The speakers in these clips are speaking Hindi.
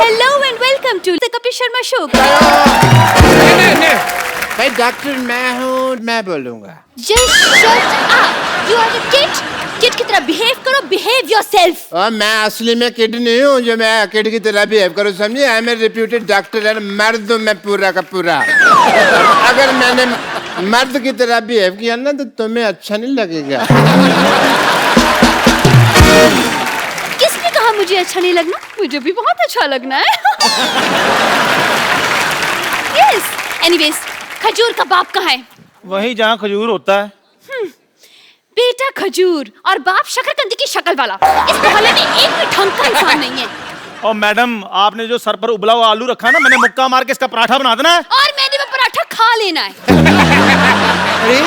Hello and welcome to the Kapil Sharma show. नहीं, भाई डॉक्टर मैं हूँ, मैं बोलूँगा। Just shut up. You are a kid. Kid की तरह बिहेव करो, behave yourself. और मैं असली में किड नहीं हूँ जो मैं किड की तरह बिहेव करूँ, समझे? I am a reputed doctor and मर्द हूँ मैं पूरा का पूरा। अगर मैंने मर्द की तरह बिहेव किया ना तो तुम्हें अच्छा नहीं लगेगा। किसने कहा मुझे अच्छा नहीं लगना? मुझे भी बहुत अच्छा लगना है। Yes. Anyways, खजूर का बाप कहाँ है? वहीं जहाँ खजूर होता है। बेटा खजूर और बाप शकरकंदी की शक्ल वाला। इस मोहल्ले में एक भी ढंग का इंसान नहीं है। और मैडम, आपने जो सर पर उबला हुआ आलू रखा ना, मैंने मुक्का मार के इसका पराठा बना देना है। और मैंने वो पराठा खा लेना है। अरे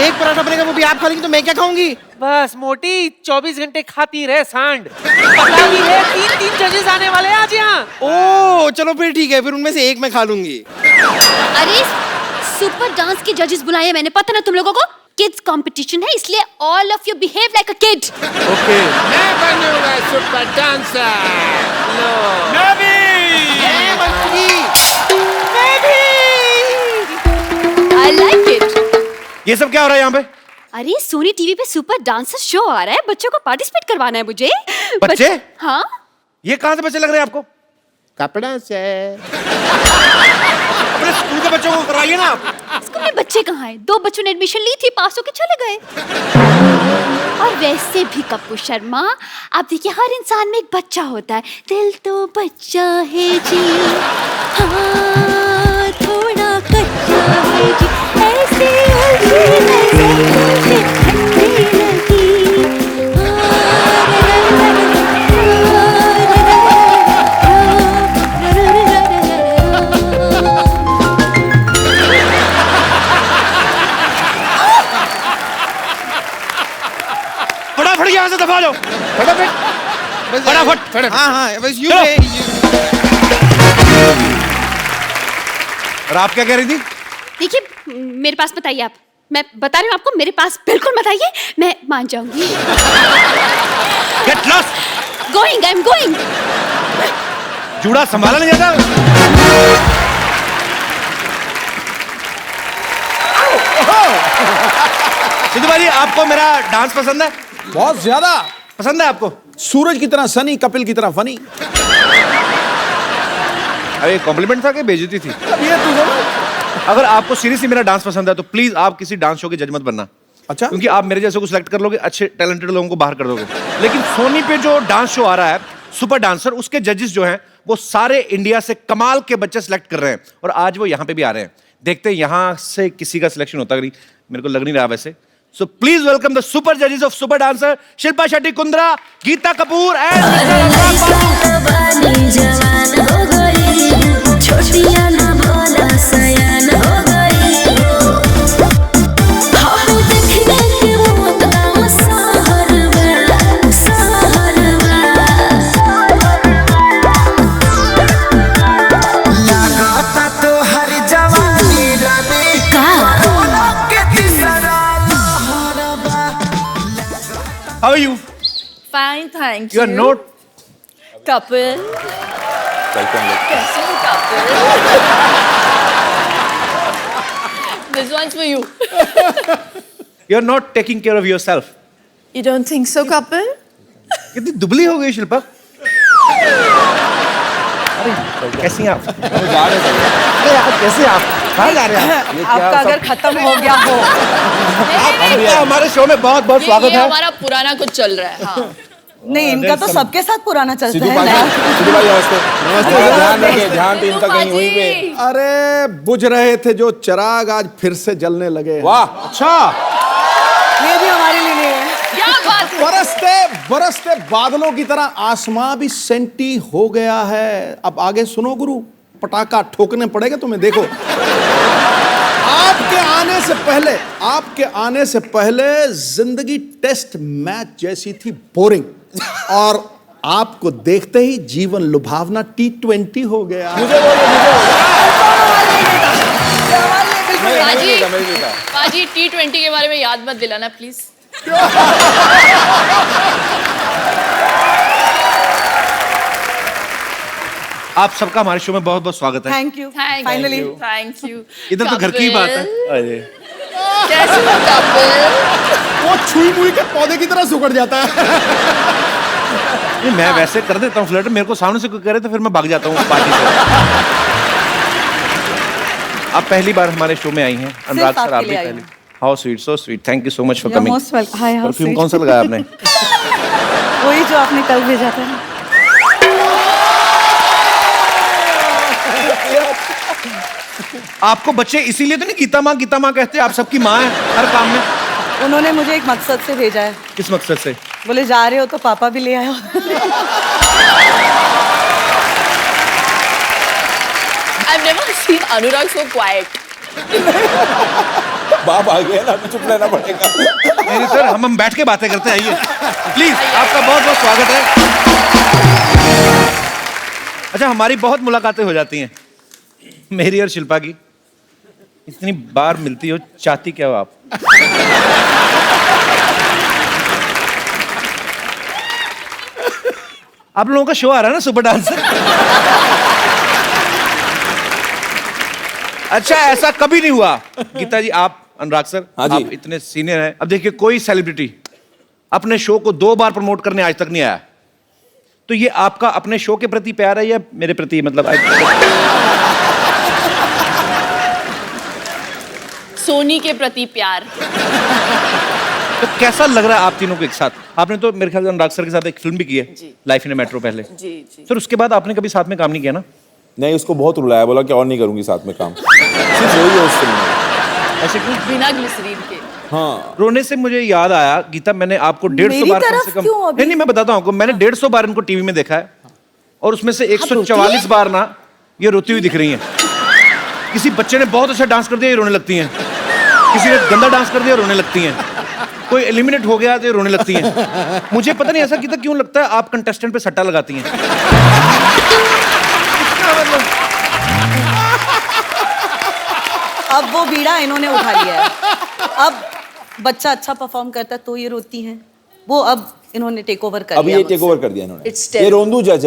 एक पराठा बनेगा वो भी आप खा लेंगी तो मैं क्या खाऊंगी? बस मोटी 24 घंटे खाती रहे सांड। पता भी है 3 जजेस आने वाले हैं आज यहाँ। ओ चलो फिर ठीक है, फिर उनमें से एक मैं खा लूंगी। अरे सुपर डांस के जजेस बुलाए मैंने, पता ना तुम लोगों को? किड्स कंपटीशन है इसलिए all of you behave like a kid. Okay. मैं बनूंगा सुपर डांसर। मैं भी। I like it. ये सब क्या हो रहा है यहाँ पे? अरे सोनी टीवी पे सुपर डांसर शो आ रहा है, बच्चों को पार्टिसिपेट करवाना है मुझे। बच्चे? हाँ। ये कहाँ से बच्चे लग रहे हैं आपको? कपड़ा से। अपने स्कूल के बच्चों को कराइए ना आप। स्कूल में बच्चे कहाँ हैं? 2 बच्चों ने एडमिशन ली थी, पास होके चले गए। और वैसे भी कपूर शर्मा, आप देखिए हर इंसान में एक बच्चा होता है। दिल तो बच्चा है जी, हाँ थोड़ा कच्चा है जी, ऐसे उलझी नजर मुझे ठंडी लगी। फटाफट यहाँ से दफा जाओ। फटाफट। हाँ हाँ बस यूं और आप क्या कह रही थी? देखिए मेरे पास मत आइए आप, मैं बता रही हूँ आपको, मेरे पास बिल्कुल मत आइए, मैं मान जाऊंगी। Get lost। Going, I am going. जूड़ा संभाला नहीं जाता। सिद्धू भाई, आपको मेरा डांस पसंद है? बहुत ज्यादा पसंद है आपको? सूरज की तरह सनी, कपिल की तरह फनी। अरे कॉम्प्लीमेंट था कि बेइज्जती थी? अब ये तू समझ। अगर आपको सीरियसली मेरा डांस पसंद है तो प्लीज आप किसी डांस शो के जज मत बनना। अच्छा। क्योंकि आप मेरे जैसे को सिलेक्ट कर लोगे, अच्छे टैलेंटेड लोगों को बाहर कर दोगे। लेकिन सोनी पे जो डांस शो आ रहा है सुपर डांसर, उसके जजेस जो हैं वो सारे इंडिया से कमाल के बच्चे सिलेक्ट कर रहे हैं और आज वो यहाँ पे भी आ रहे हैं। देखते हैं यहाँ से किसी का सिलेक्शन होता है, मेरे को लग नहीं रहा वैसे। So please welcome the super judges of Super Dancer, Shilpa Shetty Kundra, Geeta Kapoor and Mr. How are you? Fine, thank You are not. Couple. कैसे हो couple? This one's for you. You are not taking care of yourself. You don't think so, couple? कितनी दुबली हो गई शिल्पा? अरे कैसी हैं आप? अरे यार कैसे आप? कहाँ जा रहे हैं? आपका अगर खत्म हो गया हो। हमारे शो में बहुत बहुत स्वागत है। हमारा पुराना कुछ चल रहा है। हाँ। नहीं, इनका तो सबके साथ पुराना चलता है। सिद्धू भाई नमस्ते। ध्यान रखिए, ध्यान तो इनका कहीं वहीं पे। अरे बुझ रहे थे जो चिराग आज फिर से जलने लगे। वाह अच्छा। ये भी हमारे लिए नहीं है। क्या बात है? बरसते बरसते बादलों की तरह आसमां भी सेंटी हो गया है। अब आगे सुनो गुरु, पटाखा ठोकने पड़ेगा तुम्हें। देखो आपके आने से पहले जिंदगी टेस्ट मैच जैसी थी, बोरिंग। और आपको देखते ही जीवन लुभावना T20 हो गया। पाजी T20 के बारे में याद मत दिलाना प्लीज। आप सबका हमारे शो में बहुत बहुत स्वागत है। Thank you thank finally you thank you. इधर तो घर की ही बात है। कैसे हो कपिल? वो छुई मुई के पौधे की तरह सुकड़ जाता है। नहीं, मैं वैसे कर देता हूँ फ्लर्ट, मेरे को सामने से कोई करे तो फिर मैं भाग जाता हूँ पार्टी से। आप पहली बार हमारे शो में आई हैं अनुराग सर, आप आपके भी लिए आई पहले। How sweet, so sweet, thank you so much for You're coming. most welcome. Hi, how perfume sweet. कौन सा लगाया आपने? वही जो आपने कल भेजा था ना। आपको बच्चे इसीलिए तो नहीं गीता माँ कहते, आप सबकी माँ है हर काम में। उन्होंने मुझे एक मकसद से भेजा है। किस मकसद से? बोले जा रहे हो तो पापा भी ले आयो। I've never seen Anurag so quiet. बाप आ गया ना, अभी चुप रहना पड़ेगा। नहीं सर, हम बैठ के बातें करते हैं, आइए प्लीज, आपका बहुत बहुत स्वागत है। अच्छा, हमारी बहुत मुलाकातें हो जाती हैं, मेरी और शिल्पा की। इतनी बार मिलती हो, चाहती क्या हो आप? आप लोगों का शो आ रहा है ना सुपर डांसर। अच्छा, ऐसा कभी नहीं हुआ गीता जी, आप अनुराग सर, हाँ जी। आप इतने सीनियर हैं। अब देखिए, कोई सेलिब्रिटी अपने शो को 2 बार प्रमोट करने आज तक नहीं आया, तो ये आपका अपने शो के प्रति प्यार है या मेरे प्रति? मतलब सोनी के प्रति प्यार। तो कैसा लग रहा है आप तीनों को एक साथ? आपने तो मेरे ख्याल से अनुराग सर के साथ एक फिल्म भी की है, जी। लाइफ इन ए मेट्रो पहले। जी जी। सर, उसके बाद आपने कभी साथ में काम नहीं किया ना? नहीं, उसको बहुत रुलाया, बोला कि और नहीं करूंगी साथ में काम, सिर्फ वही है उस फिल्म में। ऐसे क्यों? बिना ग्लिसरीन के। हाँ, रोने से मुझे याद आया गीता, मैंने आपको 150 मेरी बार कम तरफ से कम, क्यों अभी? नहीं मैं बताता हूँ आपको, मैंने 150 बार इनको टीवी में देखा है, और उसमें से 144 बार ना ये रोती हुई दिख रही हैं। किसी बच्चे ने बहुत अच्छा डांस कर दिया, ये रोने लगती हैं। किसी ने गंदा डांस कर दिया, रोने लगती हैं। कोई एलिमिनेट हो गया तो ये रोने लगती हैं। मुझे पता नहीं ऐसा गीता क्यों लगता है आप कंटेस्टेंट पे सट्टा लगाती हैं। अब वो बीड़ा इन्होंने उठा लिया है। अब बच्चा अच्छा परफॉर्म करता है तो ये रोती हैं। वो अब इन्होंने टेक ओवर कर अभी लिया ये टेक मुझसे। ओवर कर दिया इन्होंने। It's ये रोंदू जज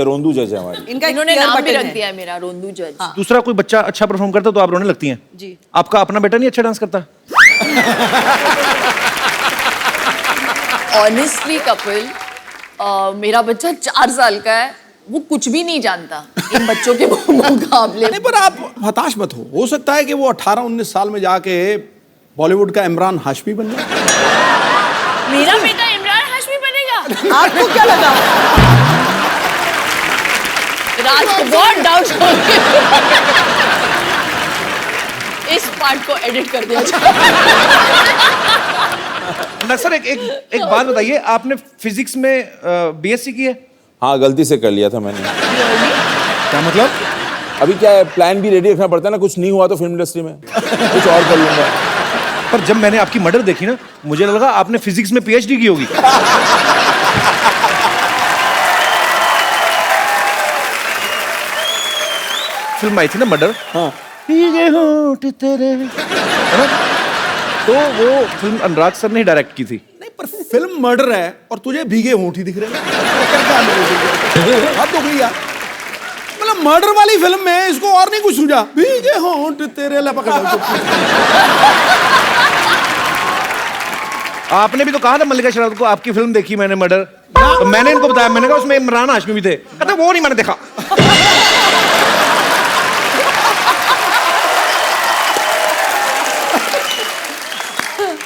है हमारी। इनका इन्होंने clear नाम भी button रख है। दिया है मेरा, रोंदू जज। दूसरा कोई बच्चा अच्छा परफॉर्म करता तो आप रोने लगती हैं? जी। आपका अपना बेटा नहीं अच्छा डांस करता? ऑनेस्टली कपिल, मेरा बच्चा 4 साल का है, वो कुछ भी नहीं जानता इन बच्चों के मुकाबले। नहीं, पर आप हताश मत हो सकता है कि वो 18-19 साल में जाके बॉलीवुड का इमरान हाशमी बन जाए। मेरा बेटा इमरान हाशमी बनेगा? आपको क्या लगा? राज को बहुत डाउट हो इस पार्ट को एडिट कर दिया जाए। सर, एक बात बताइए, आपने फिजिक्स में बीएससी की है? हाँ, गलती से कर लिया था मैंने। क्या मतलब? अभी क्या है, प्लान भी रेडी रखना पड़ता है ना, कुछ नहीं हुआ तो फिल्म इंडस्ट्री में कुछ और कर लूंगा। पर जब मैंने आपकी मर्डर देखी ना, मुझे लगा आपने फिजिक्स में पीएचडी की होगी। फिल्म आई थी ना मर्डर, हाँ, भीगे होंठ तेरे, है ना? तो वो फिल्म अनुराग सर ने डायरेक्ट की थी। नहीं, पर फिल्म मर्डर है और तुझे भीगे होंठ ही दिख रहे हैं। हद हो गई यार। मतलब मर्डर वाली फिल्म में इसको और नहीं कुछ सूझा, भीगे होंठ तेरे लपक। आपने भी तो कहा था मल्लिका शेरावत को, आपकी फिल्म देखी मैंने मर्डर, तो मैंने इनको बताया, मैंने कहा उसमें इमरान हाशमी भी थे, कहते वो नहीं मैंने देखा।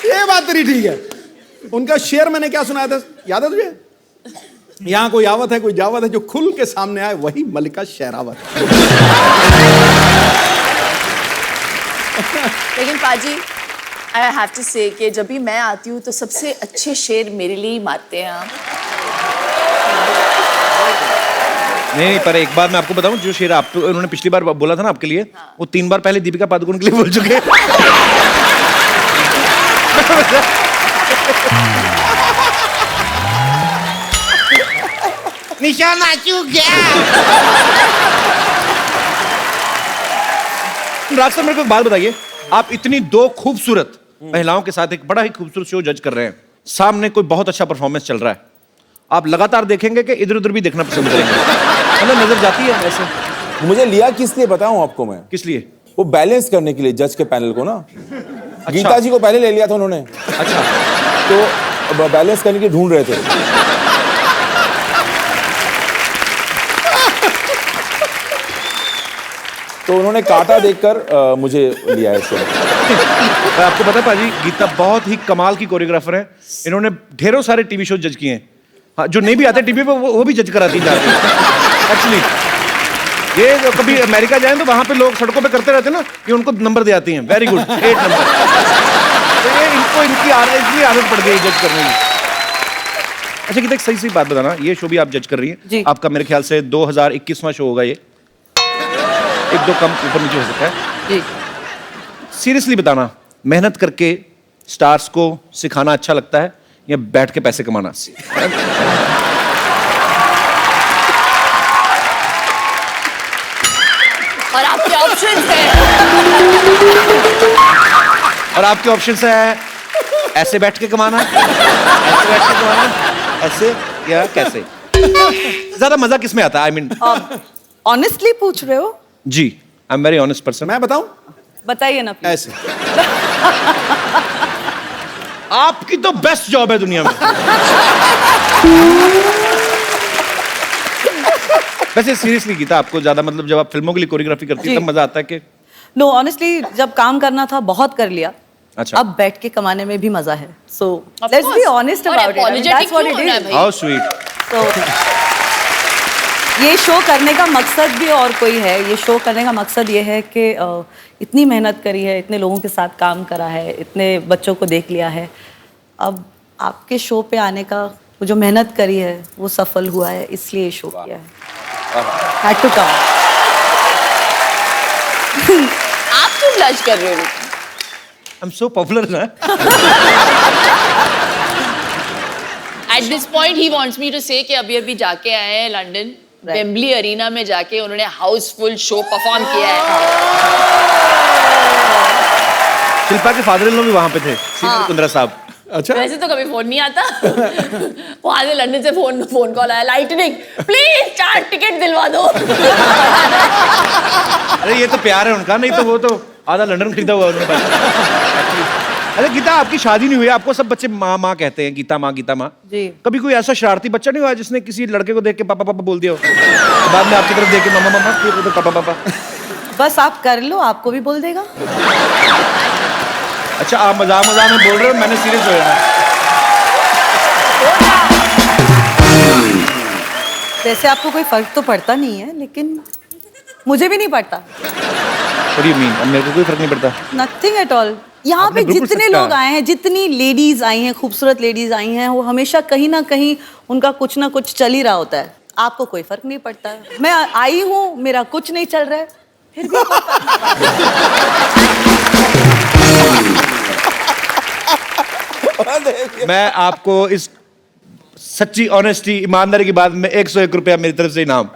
ये बात तेरी ठीक है। उनका शेर मैंने क्या सुनाया था, याद है तुझे? यहाँ कोई आवत है कोई जावत है, जो खुल के सामने आए वही मल्लिका शेरावत। लेकिन पाजी, आई हैव टू से कि जब भी मैं आती हूँ तो सबसे अच्छे शेर मेरे लिए ही मारते हैं आप। नहीं, पर एक बार मैं आपको बताऊं, जो शेर आप उन्होंने पिछली बार बोला था ना आपके लिए, वो 3 बार पहले दीपिका पादुकोण के लिए बोल चुके हैं। निशाना चूक गया। राज सर, मेरे को एक बात बताइए, आप इतनी 2 खूबसूरत महिलाओं के साथ एक बड़ा ही खूबसूरत शो जज कर रहे हैं, सामने कोई बहुत अच्छा परफॉर्मेंस चल रहा है, आप लगातार देखेंगे कि इधर उधर भी देखना पसंद करेंगे? मतलब नजर जाती है ऐसे? मुझे लिया किस लिए बताऊं आपको मैं? किस लिए? वो बैलेंस करने के लिए जज के पैनल को ना। गीता जी को पहले ले लिया था उन्होंने। अच्छा, तो अब बैलेंस करने के लिए ढूंढ रहे थे। तो उन्होंने काटा देखकर मुझे लिया है शो। आपको पता है पाजी, गीता बहुत ही कमाल की कोरियोग्राफर है। इन्होंने ढेरों सारे टीवी शो जज किए हैं। हाँ, जो नहीं भी आते टीवी पे वो भी जज कराती जाती है एक्चुअली। ये जो कभी अमेरिका जाएं तो वहां पे लोग सड़कों पे करते रहते हैं ना, ये उनको नंबर दे आती हैं, वेरी गुड 8 नंबर। तो ये इनको इतनी आदत पड़ गई जज करने की। अच्छा गीता, एक सही बात बताना, ये शो भी आप जज कर रही जी। हैं, आपका मेरे ख्याल से 2021वां शो होगा ये, 1-2 कम ऊपर नीचे हो सकता है जी। सीरियसली बताना, मेहनत करके स्टार्स को सिखाना अच्छा लगता है या बैठ के पैसे कमाना? और आपके ऑप्शंस हैं। और आपके ऑप्शंस है ऐसे बैठ के कमाना, ऐसे बैठ के कमाना, ऐसे या कैसे? ज्यादा मजा किस में आता है? आई मीन ऑनेस्टली पूछ रहे हो? जी, I am very honest person. मैं बताऊं? बताइए ना please। ऐसे। आपकी तो बेस्ट जॉब है दुनिया में। वैसे सीरियसली गीता, आपको ज्यादा मतलब जब आप फिल्मों के लिए कोरियोग्राफी करती है जी। तब मजा आता है कि? नो ऑनेस्टली, जब काम करना था बहुत कर लिया। अच्छा। अब बैठ के कमाने में भी मजा है। सो लेट्स बी ऑनेस्ट और about it. apologetic that's what क्यों इट होना है इज। भाई? How sweet. तो ये शो करने का मकसद भी और कोई है। ये शो करने का मकसद ये है कि इतनी मेहनत करी है, इतने लोगों के साथ काम करा है, इतने बच्चों को देख लिया है, अब आपके शो पे आने का वो जो मेहनत करी है वो सफल हुआ है, इसलिए शो किया है। Had to come। आप क्यों ब्लश कर रहे हो? आई एम सो पॉपुलर ना। At this point he wants me to say कि अभी जाके आए हैं लंदन, वेम्बली अरीना में जाके उन्होंने हाउसफुल शो परफॉर्म किया है। शिल्पा के फादर इन लॉ भी वहां पे थे, सीनियर कुंद्रा साहब। अच्छा। वैसे तो कभी फोन नहीं आता। वहां से लंदन से फोन कॉल आया, लाइटनिंग प्लीज 4 टिकट दिलवा दो। अरे ये तो प्यार है उनका, नहीं तो वो तो आधा लंदन खरीदा हुआ उन्होंने। अरे गीता, आपकी शादी नहीं हुई, आपको सब बच्चे माँ माँ कहते हैं, गीता माँ गीता माँ। जी। कभी कोई ऐसा शरारती बच्चा नहीं हुआ जिसने किसी लड़के को देख के पापा पापा बोल दिया हो, बाद में आपकी तरफ देख के मामा मामा, फिर तो पापा पापा? बस आप कर लो, आपको भी बोल देगा। अच्छा, आप मजाक में बोल रहे हो, मैंने सीरियस हो जाना। वैसे आपको कोई फर्क तो पड़ता नहीं है, लेकिन मुझे भी नहीं पड़ता। What do you mean? अब मेरे को कोई फर्क नहीं पड़ता। Nothing at all. यहाँ पे आपने बिल्कुल जितने सच लोग कहा। आए हैं, जितनी लेडीज आई हैं, खूबसूरत लेडीज आई हैं, वो हमेशा कहीं ना कहीं उनका कुछ ना कुछ चल ही रहा होता है। आपको कोई फर्क नहीं पड़ता है। मैं आई हूँ, मेरा कुछ नहीं चल रहा है, फिर भी मैं आपको इस सच्ची ऑनेस्टी ईमानदारी की बात में 101 रुपया मेरी तरफ से इनाम।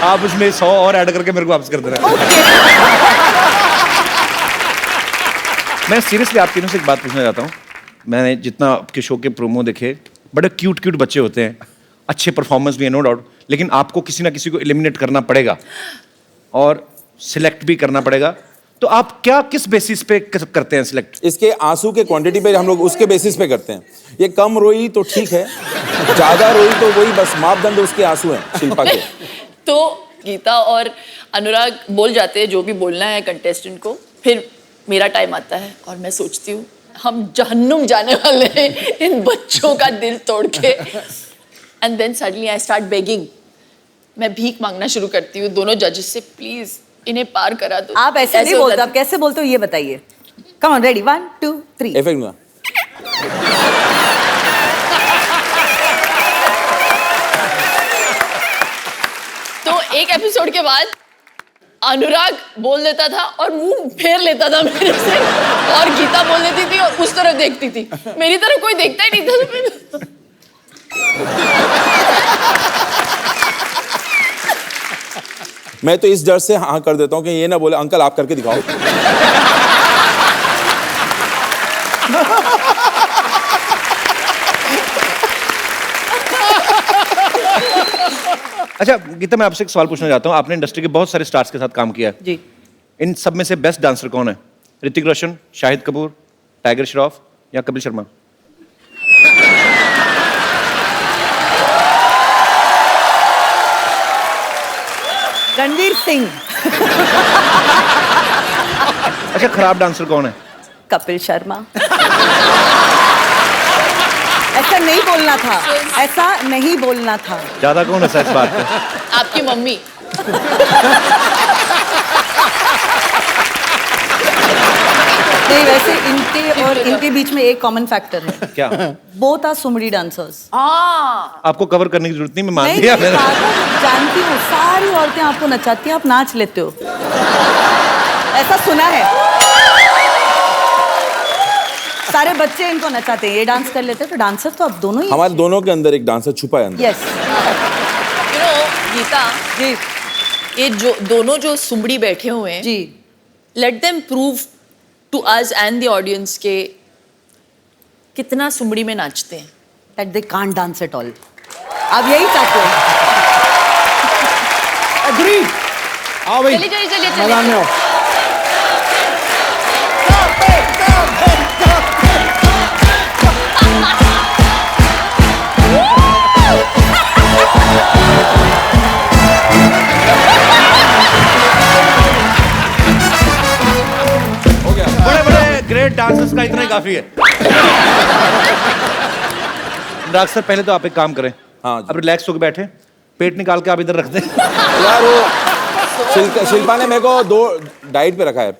आप उसमें 100 और ऐड करके मेरे को वापस कर देना। मैं सीरियसली आप तीनों से एक बात पूछना चाहता हूँ। मैंने जितना आपके शो के प्रोमो देखे, बड़े क्यूट क्यूट बच्चे होते हैं, अच्छे परफॉर्मेंस भी है नो डाउट, लेकिन आपको किसी ना किसी को एलिमिनेट करना पड़ेगा और सिलेक्ट भी करना पड़ेगा। तो आप क्या किस बेसिस पे करते हैं सिलेक्ट? इसके आंसू के क्वांटिटी पे हम लोग उसके बेसिस पे करते हैं। ये कम रोई तो ठीक है, ज्यादा रोई तो वही बस मापदंड उसके आंसू हैं शिल्पा के। तो गीता और अनुराग बोल जाते हैं जो भी बोलना है कंटेस्टेंट को, फिर मेरा टाइम आता है और मैं सोचती हूँ हम जहन्नुम जाने वाले हैं इन बच्चों का दिल तोड़ के। And then suddenly I start begging. मैं भीख मांगना शुरू करती हूँ दोनों जजेस से, प्लीज इन्हें पार करा दो। आप ऐसे नहीं बोलते। आप कैसे बोलते हो ये बताइए। Come on, ready, 1 2 3। इफेक्ट में तो एक एपिसोड के बाद अनुराग बोल देता था और मुंह फेर लेता था मेरे से, और गीता बोल देती थी और उस तरफ देखती थी, मेरी तरफ कोई देखता ही नहीं था। मैं तो इस डर से हाँ कर देता हूँ कि ये ना बोले अंकल आप करके दिखाओ। अच्छा गीता, मैं आपसे एक सवाल पूछना चाहता हूँ। आपने इंडस्ट्री के बहुत सारे स्टार्स के साथ काम किया है, जी। इन सब में से बेस्ट डांसर कौन है? ऋतिक रोशन, शाहिद कपूर, टाइगर श्रॉफ या कपिल शर्मा? रणवीर सिंह। अच्छा, खराब डांसर कौन है? कपिल शर्मा। ऐसा नहीं बोलना था, ऐसा नहीं बोलना था। ज्यादा कौन है इस बात पे? आपकी मम्मी। नहीं, वैसे इनके और इनके बीच में एक कॉमन फैक्टर है। क्या? बोथ आर सुमड़ी डांसर्स। आपको कवर करने की जरूरत नहीं, मैं मान नहीं, लिया नहीं, मैंने। पागल, जानती हूँ सारी औरतें आपको नचाती हैं, आप नाच लेते हो, ऐसा सुना है। सारे बच्चे इनको नचाते हैं, ये डांस कर लेते हैं, तो डांसर तो आप दोनों ही। हमारे दोनों के अंदर एक डांसर छुपा है अंदर। Yes. You know Geeta, ji ये जो दोनों जो सुमड़ी बैठे हुए हैं, जी। Let them prove to us and the audience के कितना सुमड़ी में नाचते हैं। That they can't dance at all. आप यही चाहते हो? एग्री। आओ भाई, चलिए चलिए चलिए मैदान में चलिए। आओ। बड़े बड़े ग्रेट डांसर्स का इतना ही काफी है। अनुराग सर, पहले तो आप एक काम करें। हाँ जी। अब रिलैक्स होकर बैठे, पेट निकाल के आप इधर रख दें। यार वो शिल्पा ने मेरे को 2 डाइट पे रखा है,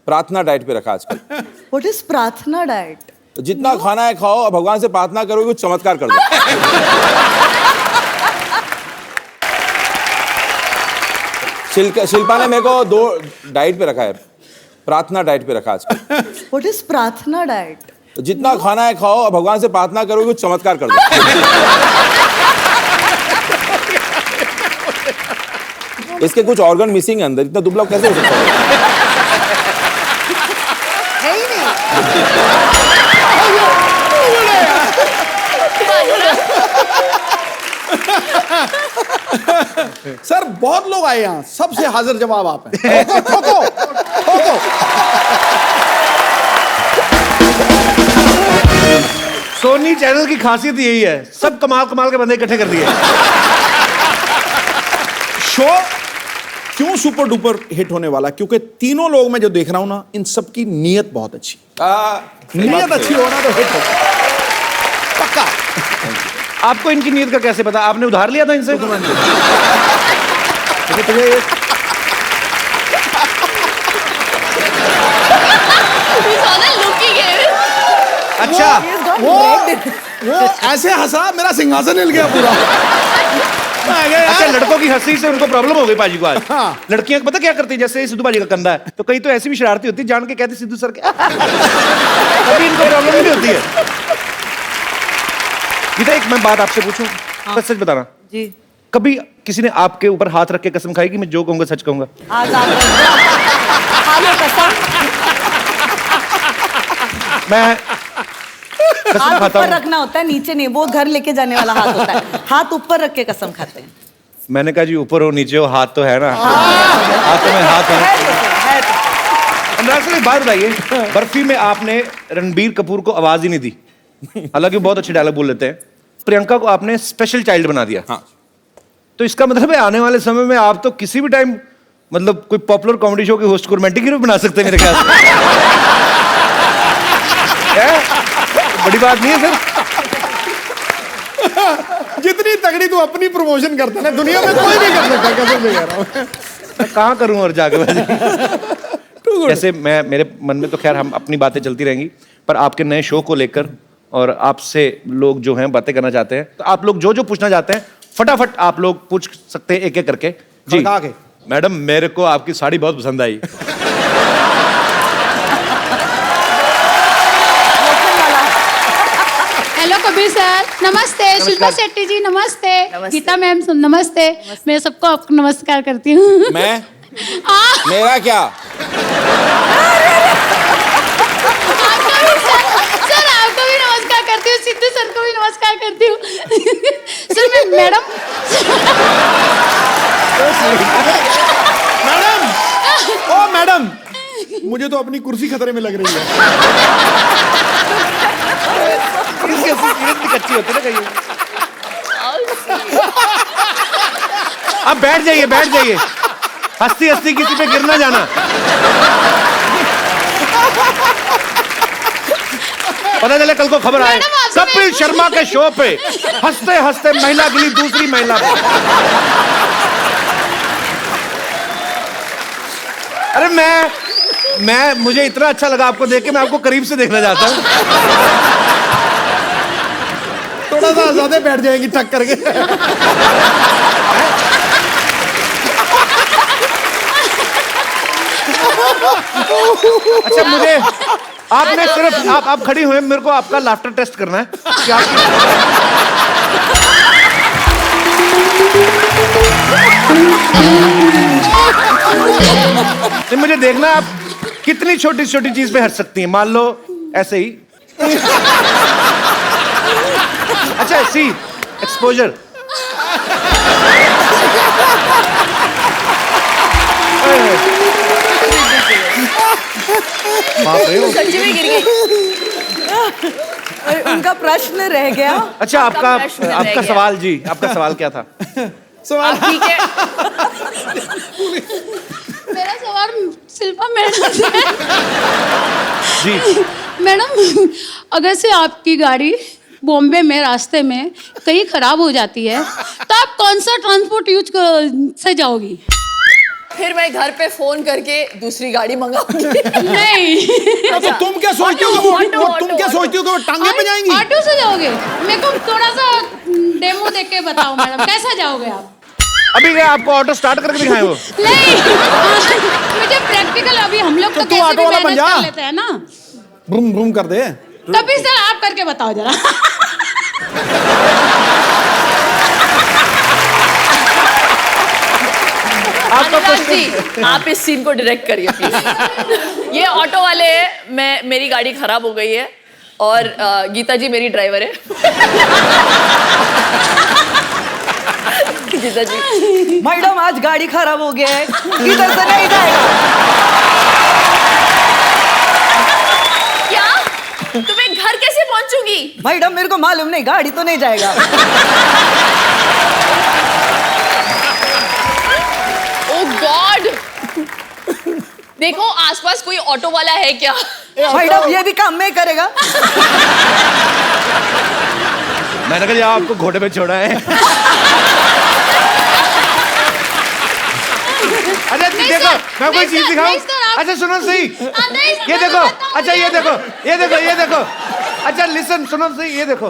प्रार्थना डाइट पे रखा आजकल। व्हाट इज प्रार्थना डाइट? जितना खाना है खाओ और भगवान से प्रार्थना करो कुछ चमत्कार कर दो। शिल्पा ने मेरे को 2 डाइट पे रखा है, प्रार्थना डाइट पे रखा आजकल। व्हाट इज प्रार्थना डाइट? जितना खाना है खाओ और भगवान से प्रार्थना करो कुछ चमत्कार कर दो। इसके कुछ ऑर्गन मिसिंग है अंदर, इतना दुबला कैसे हो सकता है? है ही नहीं। सर बहुत लोग आए यहाँ, सबसे हाजिर जवाब आप हैं। ठोको ठोको। सोनी चैनल की खासियत यही है, सब कमाल कमाल के बंदे इकट्ठे कर दिए। शो क्यों सुपर डुपर हिट होने वाला? क्योंकि तीनों लोग मैं जो देख रहा हूं ना, इन सबकी नीयत बहुत अच्छी। नीयत अच्छी होना तो हिट हो पक्का। आपको इनकी नीयत का कैसे पता? आपने उधार लिया था इनसे? अच्छा, वो ऐसे हंसा, मेरा सिंहासन हिल गया पूरा। अच्छा, लड़कों की हंसी से उनको प्रॉब्लम हो गई पाजी को आज। हाँ। लड़कियां पता क्या करती है, जैसे सिद्धू पाजी का कंधा है तो कहीं तो ऐसी भी शरारती होती है, जान के कहती सिद्धू सर के। अभी इनको प्रॉब्लम नहीं होती है। गीता, एक मैं बात आपसे पूछूं, सच सच बताना। जी। कभी किसी ने आपके ऊपर हाथ रख के कसम खाई कि मैं जो कहूंगा सच कहूंगा? आज आप खा लो कसम। मैं कसम हाथ खाता ऊपर हूं। रखना होता है, नीचे नहीं। वो घर लेके जाने वाला हाथ होता है, हाथ ऊपर रख के कसम खाते हैं। मैंने कहा जी ऊपर हो नीचे हो, हाथ तो है ना। हाथ तो मैं हाथ है हूं। तो, है तो। अनुराग सर, एक बात बताइए, बर्फी में आपने रणबीर कपूर को आवाज ही नहीं दी, हालांकि वो बहुत अच्छे डायलॉग बोल लेते हैं। प्रियंका को आपने स्पेशल चाइल्ड बना दिया। हाँ। तो इसका मतलब है आने वाले समय में आप तो किसी भी टाइम मतलब कोई पॉपुलर कॉमेडी शो के होस्ट को रोमांटिक हीरो बना सकते हैं मेरे ख्याल से। क्या? बड़ी बात नहीं है सर। जितनी तगड़ी तू अपनी प्रमोशन करता है ना, दुनिया में कोई नहीं कर सकता। कसम से कह रहा हूं। मैं कहाँ करूं और जाके जैसे मैं, मेरे मन में तो खैर हम अपनी बातें चलती रहेंगी, पर आपके नए शो को लेकर और आपसे लोग जो हैं बातें करना चाहते हैं, तो आप लोग जो जो पूछना चाहते हैं फटाफट आप लोग पूछ सकते हैं एक एक करके। जी खड़का के। मैडम, मेरे को आपकी साड़ी बहुत पसंद आई। हेलो कबीर सर, नमस्ते। शिल्पा शेट्टी जी नमस्ते। गीता मैम नमस्ते। मैं सबको आपको नमस्कार करती हूँ। मैं मेरा क्या? सर आपको भी नमस्कार करती हूँ, सिद्धू सर को भी नमस्कार करती हूँ। सर मैं मैडम मैडम, ओ मैडम, मुझे तो अपनी कुर्सी खतरे में लग रही है। कच्ची होती ना कहीं। अब बैठ जाइए, बैठ जाइए। हंसती हंसती किसी पे गिर ना जाना। पता चले कल को खबर आए मैडम, आपसे कपिल शर्मा के शो पे हंसते हंसते महिला गिरी दूसरी महिला पे। अरे मैं मुझे इतना अच्छा लगा आपको देख के, मैं आपको करीब से देखना चाहता हूँ। थोड़ा सा ज्यादा बैठ जाएंगी टक करके। अच्छा, मुझे आपने सिर्फ आप खड़ी हुए, मेरे को आपका लाफ्टर टेस्ट करना है कि आप तो मुझे देखना आप कितनी छोटी छोटी चीज पे हंस सकती हैं। मान लो ऐसे ही। अच्छा, सी एक्सपोजर। सच्ची में गिर गई। उनका प्रश्न रह गया। अच्छा, आपका सवाल जी, आपका सवाल क्या था? सवाल ठीक है। मेरा सवाल शिल्पा मैडम से है। जी मैडम, अगर से आपकी गाड़ी बॉम्बे में रास्ते में कहीं खराब हो जाती है तो आप कौन सा ट्रांसपोर्ट यूज से जाओगी? फिर मैं घर पे फोन करके दूसरी गाड़ी मंगाऊंगी। नहीं, तो तुम क्या सोचती हो कि वो तुम क्या सोचती हो कि वो टांगे पे जाएंगी? ऑटो से जाओगे? मेरे को थोड़ा सा डेमो देख के बताओ मैडम, कैसा जाओगे आप? अभी क्या आपको ऑटो स्टार्ट करके दिखाएं वो? नहीं, मुझे प्रैक्टिकल, अभी हम लोग तो तू कैसे ऑटो भी वाला बन मैनेज जा। कर लेते हैं ना। ब्रूम ब्रूम कर दे। तभी सर आप करके बताओ जरा। अनुराग जी, आप इस सीन को डायरेक्ट करिए प्लीज। ये ऑटो वाले हैं, मेरी गाड़ी खराब हो गई है और गीता जी मेरी ड्राइवर है। गीता जी, मैडम आज गाड़ी खराब हो गया है, इधर से नहीं जाएगा। क्या तुम्हें घर कैसे पहुंचूंगी? मैडम मेरे को मालूम नहीं, गाड़ी तो नहीं जाएगा। गॉड, देखो आसपास कोई ऑटो वाला है क्या? मैडम ये भी काम नहीं करेगा। मैंने कहा आपको घोड़े पे छोड़ा है। अच्छा देखो, मैं कोई चीज दिखाऊं? अच्छा सुनो सही, ये देखो। अच्छा ये देखो, ये देखो, ये देखो। अच्छा लिसन, सुनो सही, ये देखो।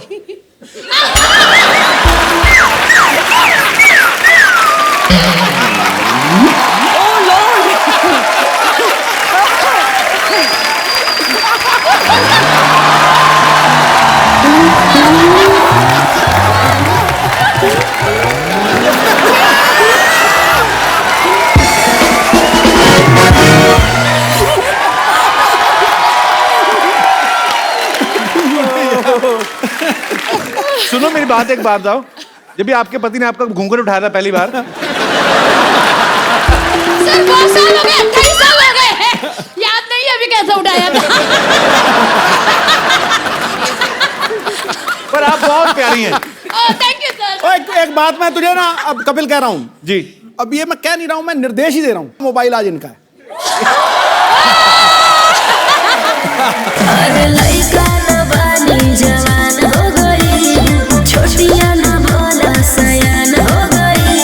सुनो मेरी बात, एक बात बताओ, जब भी आपके पति ने आपका घूंघट उठाया था पहली बार? सर बहुत साल हो गए, 28 साल हो गए हैं। याद नहीं अभी कैसे उठाया था। पर आप बहुत प्यारी हैं। Thank you sir. एक बात मैं तुझे ना अब कपिल कह रहा हूँ जी। अब ये मैं कह नहीं रहा हूँ, मैं निर्देश ही दे रहा हूँ। मोबाइल आज इनका है। अरे लइका न बानी जवान हो गई, छोटिया न भोला सयान हो गई।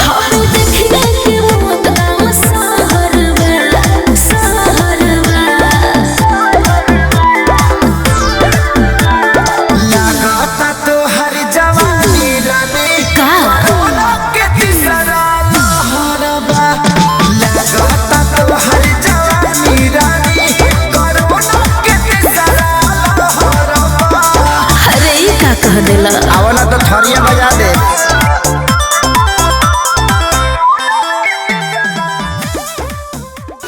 हम देखने के मौत का सहरवा, सहरवा। लगाता तो हर जवानी रानी का के तीसरा लहरवा। लगाता तो हर जवानी रानी कोरोना के तीसरा लहरवा। अरे ये का कह देला? आवला तो थरिया बजा दे।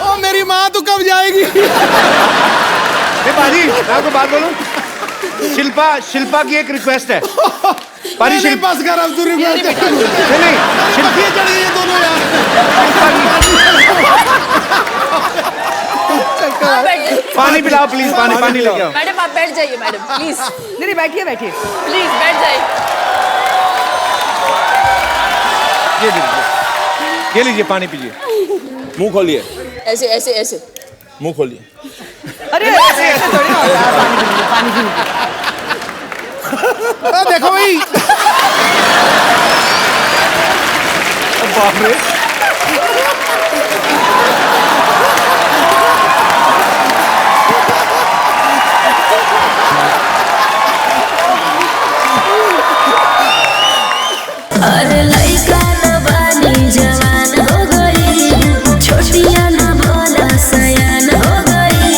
ओ मेरी माँ तू कब जाएगी? बाजी, मैं आपको बात बोलूं? शिल्पा की एक रिक्वेस्ट है। पानी नहीं, शिल्पी बस कर अब दूरी में नहीं शिल्पी चढ़ गई ये दोनों यार। हाँ, बैठ जाइए। पानी पिलाओ प्लीज, पानी लेके आओ। मैडम आप बैठ जाइए मैडम प्लीज नहीं बैठिए बैठिए। प्लीज बैठ जाइए। ये लीजिए पानी पीजिए। मुंह खोलिए, ऐसे ऐसे ऐसे मुंह खोलिए। अरे ऐसे थोड़ी ना होता है, पानी पीने देखो भाई बाप रे अरे लइका न बानी जवान हो गई, छोटिया न भोला सयान हो गई।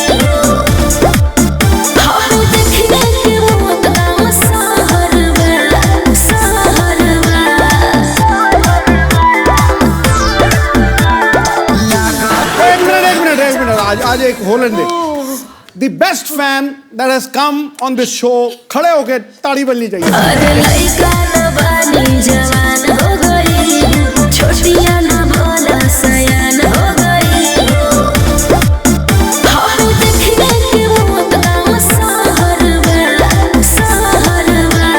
हम देखने के मौत गाँव सहरवा, सहरवा। एक मिनट आज एक होलन दे। The best fan that has come on this show खड़े होके ताड़ी बजनी चाहिए। अरे लइका न बानी जवान हो गई, छोटिया न भोला सयान हो गई। हम देखने के मौत गाँव सहरवा, सहरवा।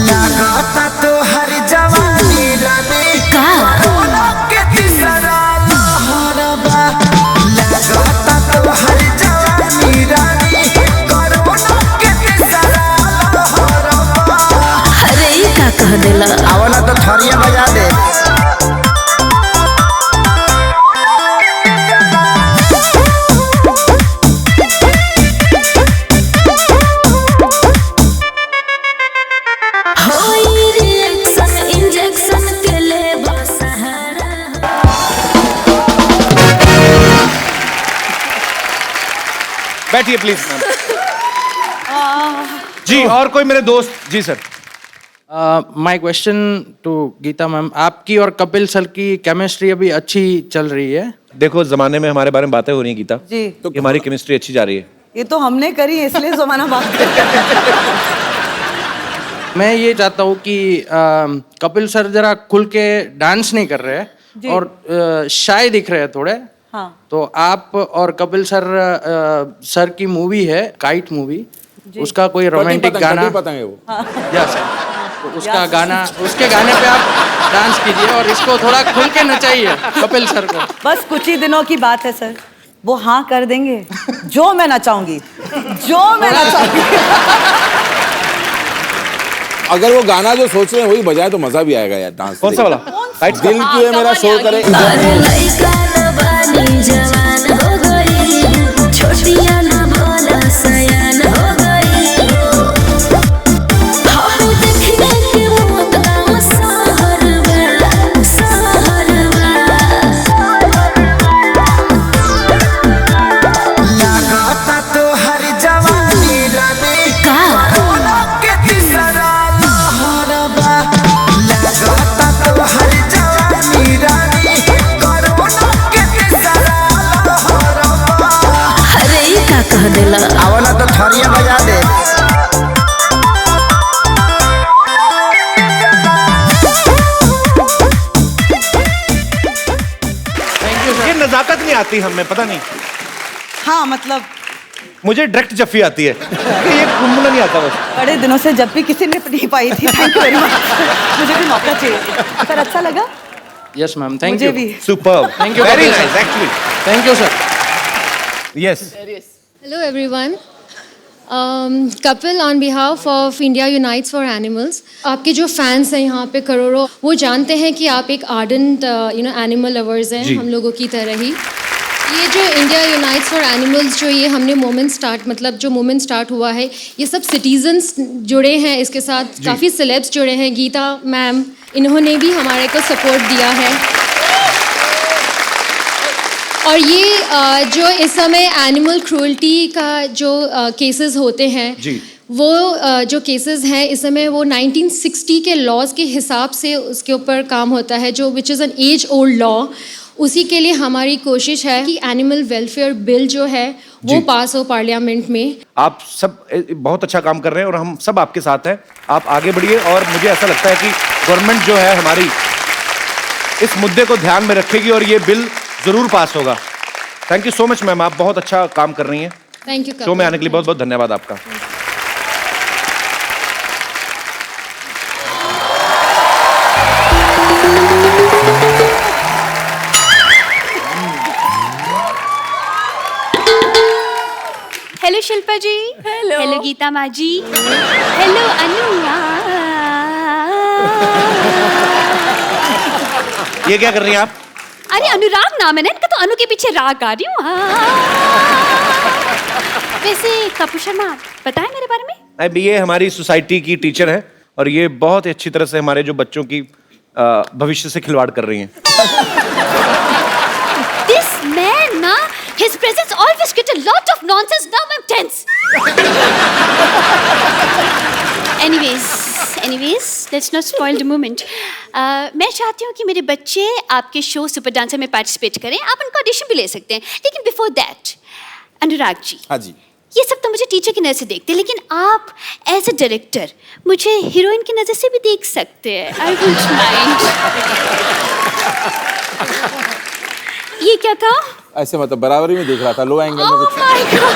लगाता तो हर जवानी रानी का कोरोना के तीसरा लहरबा। लगाता तो हर जवानी रानी कोरोना के तीसरा लहरबा। अरे ई का कह देला। आवला तो थरिया बजा दे। होई रिएक्शन इंजेक्शन के ले सहारा। बैठिए प्लीज मैम। जी और कोई मेरे दोस्त? जी sir. My question to Geeta ma'am, आपकी और कपिल सर की केमिस्ट्री अभी अच्छी चल रही है? देखो जमाने में हमारे बारे में बातें हो रही हैं गीता, जी कि हमारी केमिस्ट्री अच्छी जा रही है। ये तो हमने करी है, इसलिए जमाना बात कर मैं ये चाहता हूँ कि कपिल सर जरा खुल के डांस नहीं कर रहे हैं और शाय दिख रहे हैं थोड़े। हाँ तो आप और कपिल सर सर की मूवी है काइट मूवी, उसका कोई रोमांटिक गाना पतंग है वो। यस तो उसका गाना, उसके गाने पे आप डांस कीजिए और इसको थोड़ा खुल के नचाइए कपिल सर को। बस कुछ ही दिनों की बात है सर, वो हाँ कर देंगे जो मैं नचाऊंगी, जो मैं नचाऊंगी। अगर वो गाना जो सोच रहे हैं वही बजाए तो मजा भी आएगा यार डांस। कौन सा वाला? दिल की है मेरा शोर करे। अरे लइका न बानी जवान हो गई, छोटिया न भोला सयान हो गई। हम देखने के मौत गाँव सहरवा, सहरवा। लगाता तो हर जवानी रानी का कोरोना के तीसरा लहरबा। लगाता तो हर जवानी रानी कोरोना के तीसरा लहरबा। अरे ई का कह देला। आवला तो थरिया बजा दे। ये नजाकत नहीं आती हमें, पता नहीं, हाँ मतलब मुझे डायरेक्ट जफ्फी आती है। ये कुंभला नहीं आता बस। बड़े दिनों से जब भी किसी ने नहीं पाई थी। थैंक यू वेरी मच, मुझे भी मौका चाहिए। सर अच्छा लगा? यस मैम, थैंक मुझे यू। भी। Superb, Thank you, very Kapil sir. Nice actually. Thank you sir. Yes Hello everyone. Kapil, on behalf of India Unites for Animals, आपके जो फैंस हैं यहाँ पे करोड़ों, वो जानते हैं कि आप एक आर्डेंट एनिमल लवर्स हैं, जी। हम लोगों की तरह ही। ये जो इंडिया यूनाइट्स फॉर एनिमल्स जो ये हमने मोमेंट स्टार्ट हुआ है, ये सब सिटीजन्स जुड़े हैं इसके साथ, काफ़ी सेलेब्स जुड़े हैं। गीता मैम, इन्होंने भी हमारे को सपोर्ट दिया है। और ये जो इस समय एनिमल क्रूअल्टी का जो केसेस होते हैं, वो जो केसेस हैं इस समय वो 1960 के लॉज के हिसाब से उसके ऊपर काम होता है, जो which is an age old law. उसी के लिए हमारी कोशिश है कि एनिमल वेलफेयर बिल जो है वो पास हो पार्लियामेंट में। आप सब बहुत अच्छा काम कर रहे हैं और हम सब आपके साथ हैं। आप आगे बढ़िए और मुझे ऐसा लगता है कि गवर्नमेंट जो है हमारी इस मुद्दे को ध्यान में रखेगी और ये बिल जरूर पास होगा। Thank you so much ma'am, आप बहुत अच्छा काम कर रही हैं। Thank you. शो में आने के लिए बहुत बहुत धन्यवाद आपका। हेलो शिल्पा जी। हेलो गीता माँ जी। हेलो अनु। ये क्या कर रही हैं आप? अरे अनुराग नाम है ना इनका, तो अनु के पीछे राग गा रही हूँ। वैसे कपूर शर्मा बताएं मेरे बारे में। अब ये हमारी सोसाइटी की टीचर है और ये बहुत ही अच्छी तरह से हमारे जो बच्चों की भविष्य से खिलवाड़ कर रही हैं। This man, na, his presence always get a lot of nonsense. Now I'm tense. Anyways, let's not spoil the moment. मैं चाहती हूँ कि मेरे बच्चे आपके शो सुपर डांसर में पार्टिसिपेट करें। आप उनका ऑडिशन भी ले सकते हैं, लेकिन बिफोर दैट अनुराग जी। हाँ जी। ये सब तो मुझे टीचर की नज़र से देखते हैं, लेकिन आप एज अ डायरेक्टर मुझे हीरोइन की नज़र से भी देख सकते हैं। I wouldn't mind. ये क्या था? ऐसे मतलब बराबरी में देख रहा था, लो एंगल में कुछ। My God.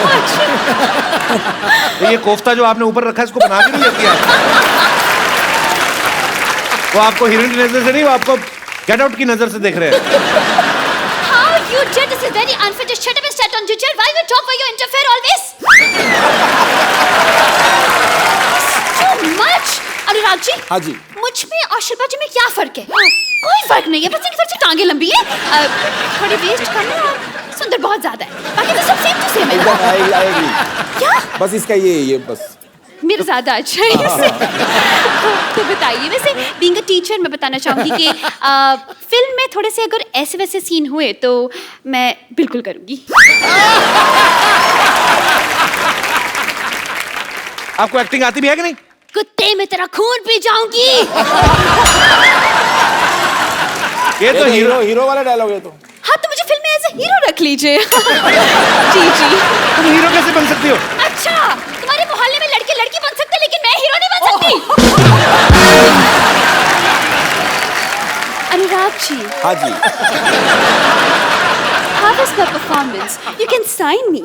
तो ये कोफ्ता जो आपने ऊपर रखा है इसको बना के नहीं लेती आप? वो आपको हीरोइन की नजर से नहीं, वो आपको गेट आउट की नजर से देख रहे हैं। How you did this is very unfair. Just shut up and stand on your chair. Why you talk? Why you interfere always? Too much. Anurag ji. हाँ जी। मुझ में और शिल्पा जी में क्या फर्क है? कोई फर्क नहीं है, बस इनकी थोड़ी सी टांगे लंबी है, थोड़ी वेस्ट कम है और सुंदर बहुत ज्यादा है। बाकी तो सब सेम टू सेम है ना? आएगी। क्या? बस इसका ये बस मेरा ज्यादा अच्छा है इससे। तो बताइए, वैसे बीइंग अ टीचर मैं बताना चाहूंगी कि फिल्म में थोड़े से अगर ऐसे वैसे सीन हुए तो मैं बिल्कुल करूंगी। आपको एक्टिंग आती भी है कि नहीं? कुत्ते में तेरा खून पी जाऊंगी। ये तो हीरो वाला डायलॉग है तो। हाँ, तो मुझे फिल्म में एज अ हीरो रख लीजिए। जी। तुम हीरो कैसे बन सकती हो? अच्छा, तुम्हारे मोहल्ले में लड़के लड़की बन सकते, लेकिन मैं हीरो नहीं बन सकती। अनुराग जी। हाँ जी। How was my performance? You can sign me.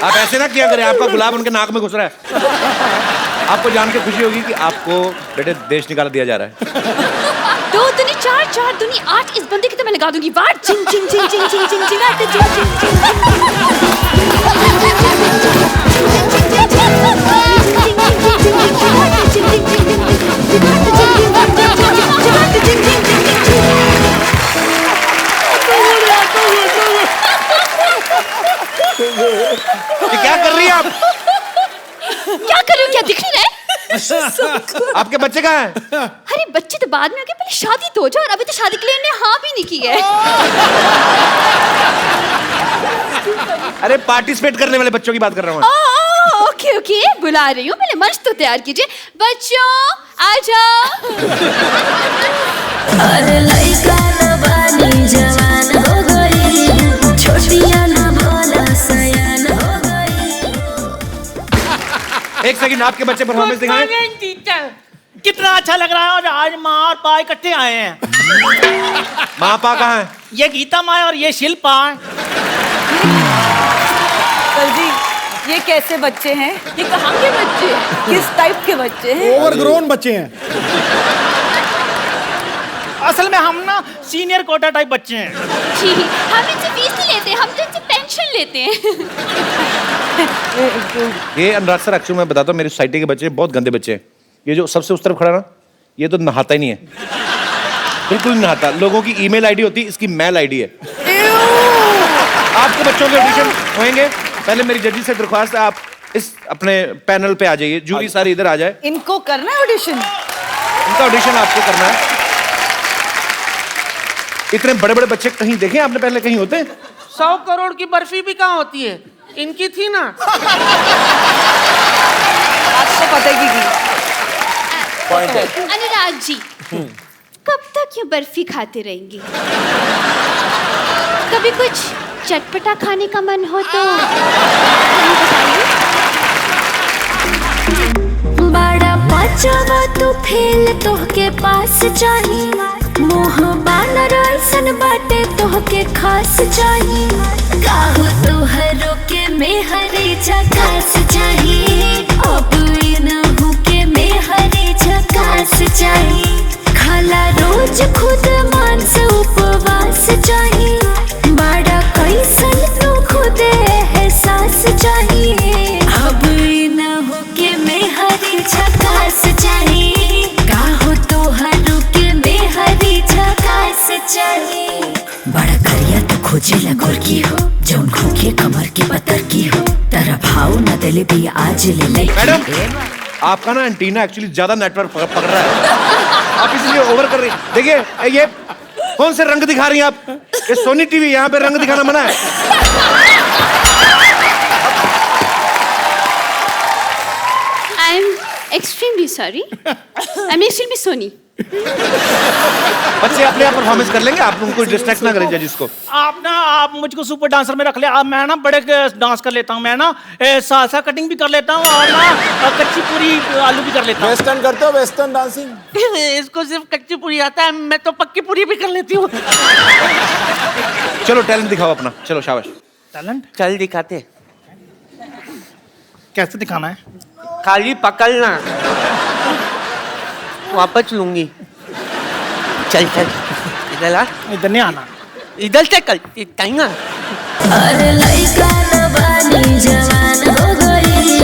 आप ऐसे ना किया करें, आपका गुलाब उनके नाक में घुस रहा है। आपको जान के खुशी होगी कि आपको बेटे देश निकाल दिया जा रहा है। 2 दूनी 4, 4 दूनी 8, इस बंदे की तो मैं लगा दूंगी वाट। चिंग चिंग चिंग चिंग चिंग चिंग चिंग आते चिंग चिंग चिंग क्या कर रही हैं आप? क्या कर रही हूँ? क्या दिख नहीं रहा है? आपके बच्चे कहाँ हैं? अरे बच्चे तो बाद में होंगे, पहले शादी तो हो जाए, और अभी तो शादी के लिए उन्हें हाँ भी नहीं की है। अरे पार्टिसिपेट करने वाले बच्चों की बात कर रहा हूँ। ओके बुला रही हूँ, पहले मंच तो तैयार कीजिए। बच्चों आ जाओ। अरे लइका न बानी जवान हो गई, छोटिया न भोला सयान हो गई। एक सेकंड, आपके बच्चे परफॉर्मेंस दिखाएं। कितना अच्छा लग रहा है, और आज माँ और पा इकट्ठे आए हैं। माँ पा कहाँ है? ये गीता माँ और ये शिल्पा। सर जी, ये कैसे बच्चे हैं? ये कहाँ के बच्चे? किस टाइप के बच्चे हैं? ओवरग्रोन बच्चे हैं। असल में हम ना सीनियर कोटा टाइप बच्चे हैं। जी, हम इनसे फीस नहीं लेते, हम तो इनसे पेंशन लेते हैं। ये अनुराग सर, एक्चुअली मैं बताता हूँ, मेरी सोसाइटी के बच्चे बहुत गंदे बच्चे हैं। ये जो सबसे उस तरफ खड़ा ना, ये तो नहाता ही नहीं है, बिल्कुल नहीं नहाता। लोगों की ईमेल आईडी होती है, इसकी मेल आईडी है। आपके बच्चों के ऑडिशन होंगे, पहले मेरी जजी से दरख्वास्त है, आप इस अपने पैनल पे आ जाइए, जूरी सारी इधर आ जाए। इनको करना है ऑडिशन? इनका ऑडिशन आपको करना है। इतने बड़े बड़े बच्चे कहीं देखे आपने पहले कहीं होते? 100 करोड़ की बर्फी भी कहाँ होती है? इनकी थी ना। आपको पता है कि अनुराग अनुराग जी, कब तक यूं बर्फी खाते रहेंगी? कभी कुछ चटपटा खाने का मन हो तो हमें बताइए। बड़ा बचावा तू फेल तोहके पास चाहिए, मोह बानर ऐसन बाटे तोहके खास चाहिए, काहो तोहरो के मेहरी झकास चाहिए, अब इनहु के मेहरी झकास चाहिए, खाला रोज खुद मांस उपवास चाहिए, बड़ा कैसन तू खुद एहसास चाहिए, अब इनहु के मेहरी झकास चाहिए, काहो तोहरो के मेहरी झकास चाहिए। बड़ा करिया तो खोजे लगोर की हो, जौन खोखे कमर की पत्थर की हो, तेरा भाव न दिले भी आज ले ले। मैडम, आपका ना एंटीना एक्चुअली ज्यादा नेटवर्क पकड़ रहा है, आप इसलिए ओवर कर रही हैं। देखिए ये कौन से रंग दिखा रही हैं आप? ये सोनी टीवी, यहाँ पे रंग दिखाना मना है। I am extremely sorry, I am extremely Sony. बच्चे अपने आप परफॉर्मेंस कर लेंगे, आप उनको डिस्ट्रैक्ट ना करें जजिस को। आप मुझको सुपर डांसर में रख ले। आप मैं ना बड़े डांस कर लेता हूँ, मैं ना सालसा कटिंग भी कर लेता हूँ और ना कच्ची पूरी आलू भी कर लेता हूँ। वेस्टर्न करते हो, वेस्टर्न डांसिंग? इसको सिर्फ कच्ची पूरी आता है, मैं तो पक्की पूरी भी कर लेती हूँ। चलो टैलेंट दिखाओ अपना, चलो शाबाश। टैलेंट चल दिखाते। कैसे दिखाना है? खाली पकड़ना, वापस लूंगी। चल चल इधर आ। इधर नहीं आना, इधर से कल टाइम। अरे लइका न बानी जवान हो गई,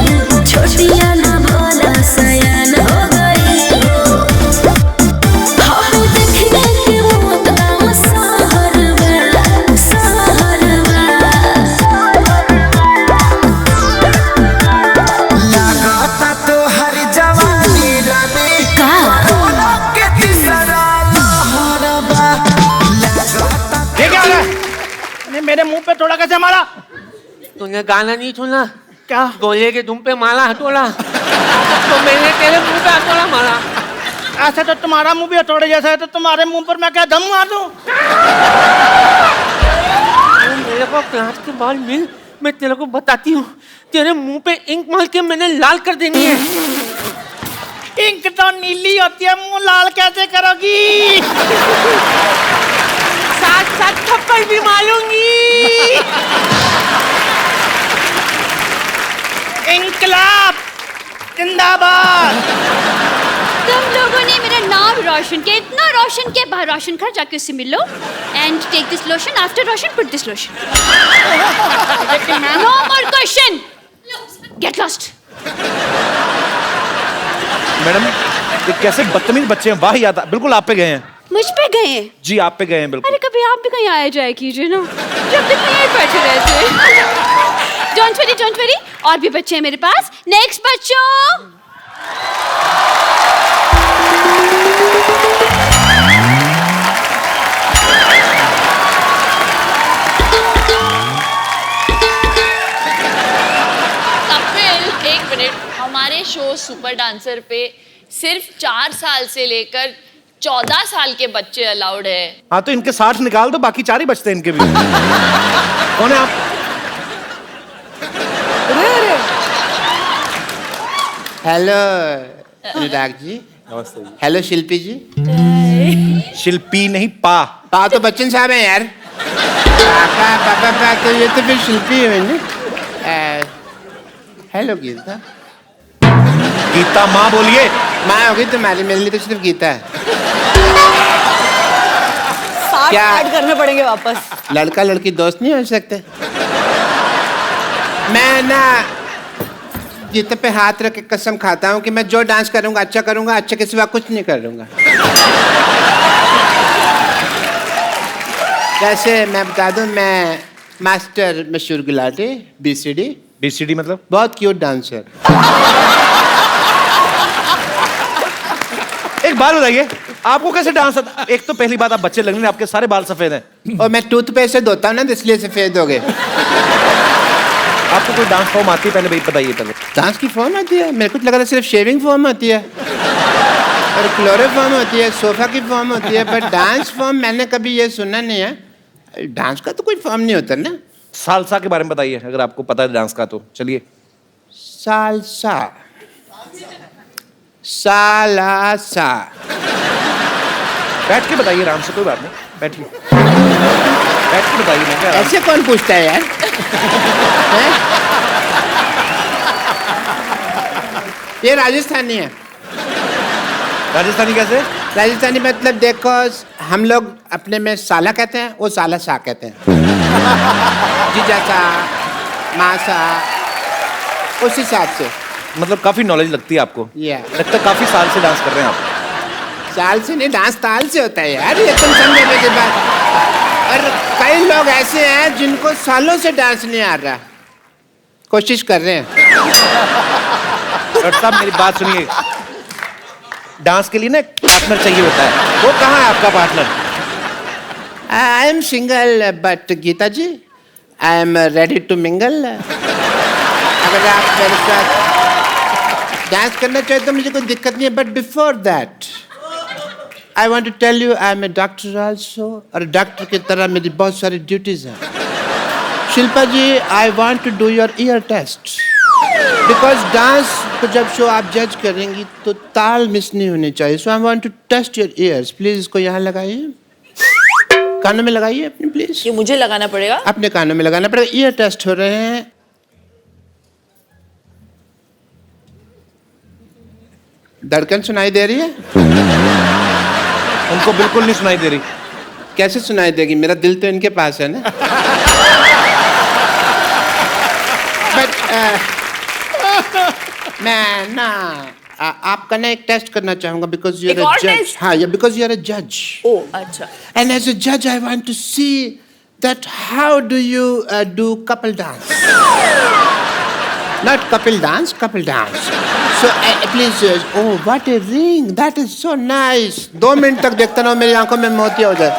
छोटिया न भोला सयान हो गई, हम देखने के मौत गाँव सहरवा, सहरवा। लागता तो हर जवानी रानी का के तीसरा लहरबा, लागता ये क्या हो रहा है? नहीं, मेरे मुंह पे थोड़ा कैसे मारा? तूने गाना नहीं सुना क्या? गोले के दुम पे मारा हथौड़ा, तो मैंने तेरे मुंह पे हथौड़ा मारा। ऐसा तो तुम्हारा मुंह भी हथौड़े जैसा है, तो तुम्हारे मुंह पर मैं क्या दम मार दूं? मेरे को क्लास के बाद मिल, मैं तेरे को बताती हूँ। तेरे मुंह पे इंक मार के मैंने लाल कर देनी है। इंक तो नीली होती है, मुंह लाल कैसे करोगी? साथ साथ थप्पड़ भी मारूंगी। इंकलाब जिंदाबाद। तुम लोगों ने मेरा नाम रोशन किया, इतना रोशन किया, बाहर रोशन घर जाके उससे मिलो and take this lotion, after Roshan put this lotion. No more question, get lost. Madam ये कैसे बदतमीज बच्चे हैं, वाह याद बिल्कुल आप पे गए हैं। मुझ पे गए? जी आप पे गए हैं बिल्कुल। अरे कभी आप भी कहीं आया जाए कीजिए ना, जब तक यहीं बैठे रहते। डोंट वरी, और भी बच्चे हैं मेरे पास। नेक्स्ट बच्चों। कपिल, एक मिनट। हमारे शो सुपर डांसर पे सिर्फ 4 साल से लेकर 14 साल के बच्चे अलाउड है। हाँ तो इनके 60 निकाल दो, बाकी 4 ही बचते हैं इनके भी। कौन है आप? हेलो अनुराग जी। नमस्ते जी। हेलो शिल्पी जी। शिल्पी नहीं, पा तो बच्चन साहब हैं यार। पापा तो ये तो फिर शिल्पी है ना। हेलो गीता। गीता माँ बोलिए। माँ होगी तुम्हारी, मेरे लिए तो सिर्फ गीता है। 60 ऐड करने पड़ेंगे वापस। लड़का लड़की दोस्त नहीं हो सकते? मैं ना गीता पे हाथ रख के कसम खाता हूँ कि मैं जो डांस करूँगा अच्छा करूँगा, अच्छा के सिवा कुछ नहीं करूँगा। कैसे मैं बता दूँ, मैं मास्टर मशहूर गुलाटी BCD मतलब बहुत क्यूट डांसर। एक बात बताइए, आपको कैसे डांस आता? एक तो पहली बात आप बच्चे लग रहे हैं, आपके सारे बाल सफेद हैं। और मैं टूथपेस्ट से धोता हूँ ना, इसलिए सफेद हो गए। आपको कोई डांस फॉर्म आती है? पहले भाई बताइए। पहले डांस की फॉर्म आती है? मेरे को लगा था सिर्फ शेविंग फॉर्म आती है। और क्लोरोफॉर्म होती है, सोफा की फॉर्म होती है, पर डांस फॉर्म मैंने कभी ये सुना नहीं है। डांस का तो कोई फॉर्म नहीं होता ना। सालसा के बारे में बताइए, अगर आपको पता है डांस का तो चलिए। सालसा, सालासा। बैठ के बताइए आराम से, कोई बात नहीं, बैठिए। बैठ के बताइए ना। क्या ऐसे कौन पूछता है यार? ये राजस्थानी है। राजस्थानी कैसे? राजस्थानी मतलब देखो, हम लोग अपने में साला कहते हैं, वो साला सा कहते हैं। जीजा सा, माँ सा, उस हिसाब से। मतलब काफी नॉलेज लगती है आपको। लगता है काफी साल से डांस कर रहे हैं आप। साल से नहीं, डांस ताल से होता है यार, ये तुम समझने की बात। और कई लोग ऐसे हैं जिनको सालों से डांस नहीं आ रहा, कोशिश कर रहे हैं। डॉक्टर साहब मेरी बात सुनिए, डांस के लिए ना एक पार्टनर चाहिए होता है, वो कहाँ है आपका partner? I am single but Geeta ji I am ready to mingle. अगर आप मेरे साथ डांस करना चाहे तो मुझे कोई दिक्कत नहीं है, but before that I want to tell you I am a doctor also, और डॉक्टर की तरह मेरी बहुत सारी ड्यूटीज हैं। Shilpa ji, I want to do your ear test, because dance को जब शो आप जज करेंगी तो ताल मिस नहीं होनी चाहिए। So I want to test your ears. Please इसको यहाँ लगाइए, कानों में लगाइए अपने, प्लीज। ये मुझे लगाना पड़ेगा? अपने कानों में लगाना पड़ेगा। ईयर टेस्ट हो रहे हैं। धड़कन सुनाई दे रही है? उनको बिल्कुल नहीं सुनाई दे रही। कैसे सुनाई देगी? मेरा दिल तो इनके पास है ना। बट मैं ना आपका ना एक टेस्ट करना चाहूंगा, बिकॉज यू आर अ जज। हाँ, बिकॉज यू आर अ जज। ओह अच्छा। एंड एज अ जज I want to see that how do you do couple dance, not Kapil dance, couple dance. So please, oh what a ring, that is so nice. 2 minute तक देखता रहो, मेरी आंखों में मोतिया हो जाए।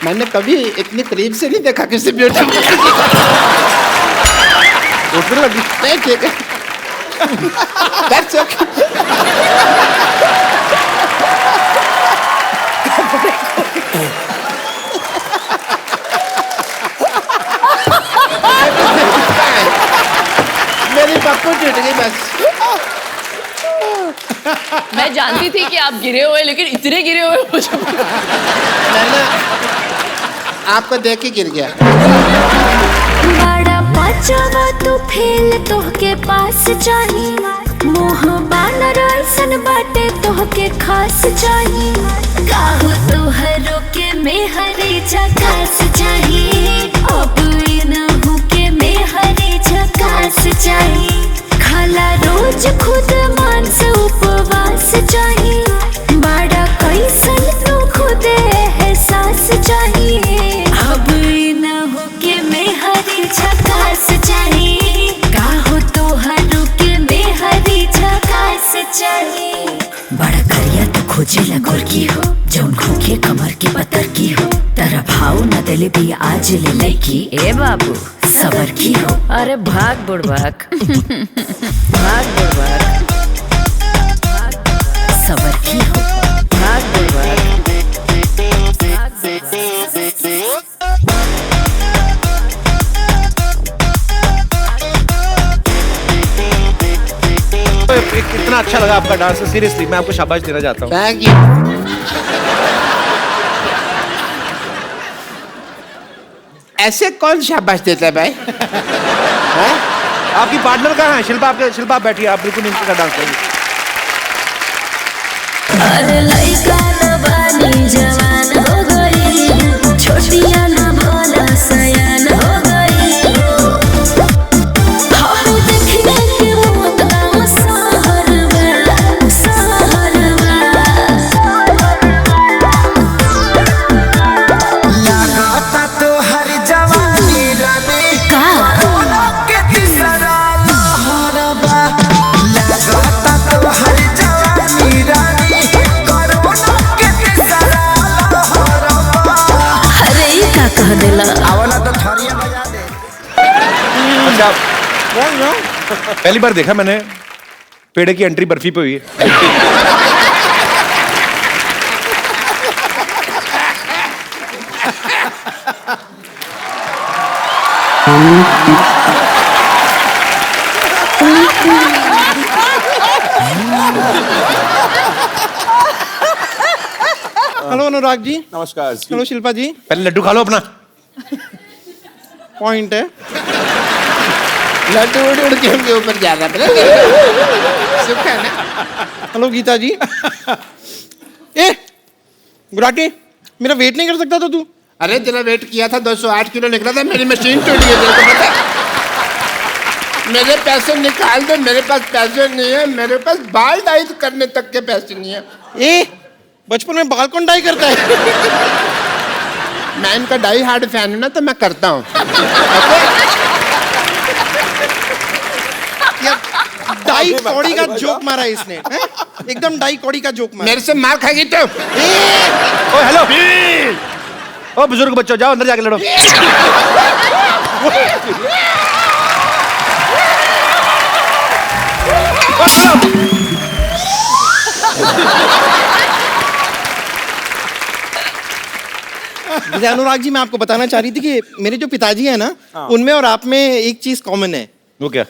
मैंने कभी इतनी करीब से नहीं देखा किसी ब्यूटी को। नहीं, ठीक है। That's okay. मेरी पप्पू टूट गई बस। मैं जानती थी कि आप गिरे हुए, लेकिन इतने गिरे हुए मुझे मैंने आपको देख के गिर गया। बड़ा बचावा तू फेल तोहके पास चाही, मोह बानर ऐसन बाटे तोहके खास चाही। काहो तोहरो के मेहरी झकास चाही, अब इनहु के मेहरी झकास चाही। खाला रोज खुद मांस उपवास चाही, बड़ा कैसन तू खुदे एहसास चाहिए। अब इनहु के मेहरी झकास चाही, काहो तोहरो के मेहरी झकास चाही। बड़ा करिया तो खोजे लगोर की हो, जौन खोखे कमर के पतर की हो। तेरा भाव न दिले भी आज ले लैकी, ए बाबू सबर की हो। अरे भाग बुड़बक, भाग बुड़बक, सबर की हो, भाग बुड़बक, भाग बुड़बक। इतना अच्छा लगा आपका डांस, सीरियसली मैं आपको शाबाश देना चाहता हूँ। Thank you. ऐसे कौन शाबाश देता है भाई? है? आपकी पार्टनर कहाँ है? शिल्पा, शिल्पा आप बैठिए, आप बिल्कुल इनके साथ डांस करिए। अरे लइका न बानी जवान हो गई, छोटिया न भोला सयान हो गई। हम देखने के मोतला सहरवा, सहरवा। लागता तो हर जवानी रानी का के तीसरा लहरबा। लागता तो हर जवानी रानी कोरोना के तीसरा लहरबा। अरे ई का कह देला? आवला तो थरिया बजा दे। अच्छा पहली बार देखा मैंने पेड़े की एंट्री बर्फी पे हुई है। हेलो अनुराग जी। नमस्कार। हेलो शिल्पा जी। पहले लड्डू खा लो अपना। पॉइंट है। लड्डू उड़ उड़ के उनके ऊपर जा रहा था। सुख है ना? हेलो गीता जी। ए गुराटी, मेरा वेट नहीं कर सकता था तू? अरे तेरा वेट किया था 208 किलो निकला था, मेरी मशीन टूट गई, तेरे को पता है? मेरे पैसे निकाल दो, मेरे पास पैसे नहीं है, मेरे पास बाल डाई करने तक के पैसे नहीं है। ए बचपन में बाल कौन डाई करता है? मैं इनका डाई हार्ड फैन हूं ना, तो मैं करता हूँ। डाई कौड़ी का जोक मारा है इसने, हैं? एकदम डाई कौड़ी का जोक मारा। मेरे से मार खाएगी तो। ओ हेलो, ओ बुजुर्ग बच्चों, जाओ अंदर जाके लड़ो। जैसे अनुराग जी, मैं आपको बताना चाह रही थी कि मेरे जो पिताजी हैं ना, उनमें और आप में एक चीज कॉमन है। वो क्या?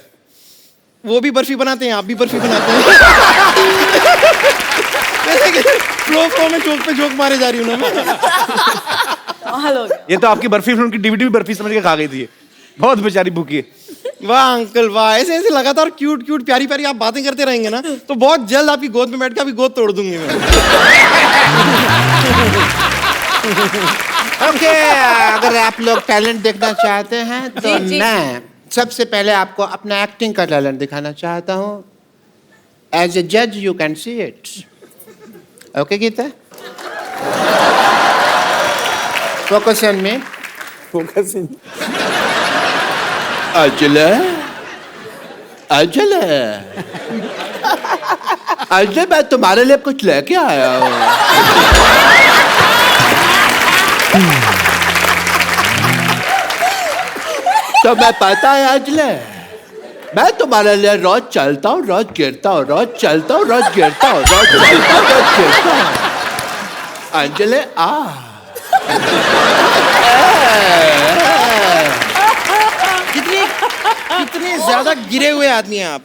वो भी बर्फी बनाते हैं, आप भी बर्फी बनाते हैं। फ्लो में जोक पे जोक मारे जा रही हूँ ना मैं। ये तो आपकी बर्फी फिल्म की डीवीडी भी बर्फी समझ के खा गई थी। बहुत बेचारी भूखी है। वाह अंकल वाह, ऐसे ऐसे लगातार क्यूट क्यूट प्यारी प्यारी आप बातें करते रहेंगे ना, तो बहुत जल्द आपकी गोद में बैठ के आपकी गोद तोड़ दूंगी मैं। ओके, अगर आप लोग टैलेंट देखना चाहते हैं तो मैं सबसे पहले आपको अपना एक्टिंग का टैलेंट दिखाना चाहता हूँ। एज ए जज you can see it. Okay Geeta, focus on me. Focus in. अजले अजले अजले, मैं तुम्हारे लिए कुछ लेके आया हूँ। तो मैं पता है अजले, मैं तुम्हारे लिए रोज चलता हूँ, रोज गिरता हूँ, रोज चलता हूँ, रोज गिरता हूँ, रोज चलता हूँ, रोज गिरता हूँ। अंजले आ। कितने ज्यादा गिरे हुए आदमी हैं आप।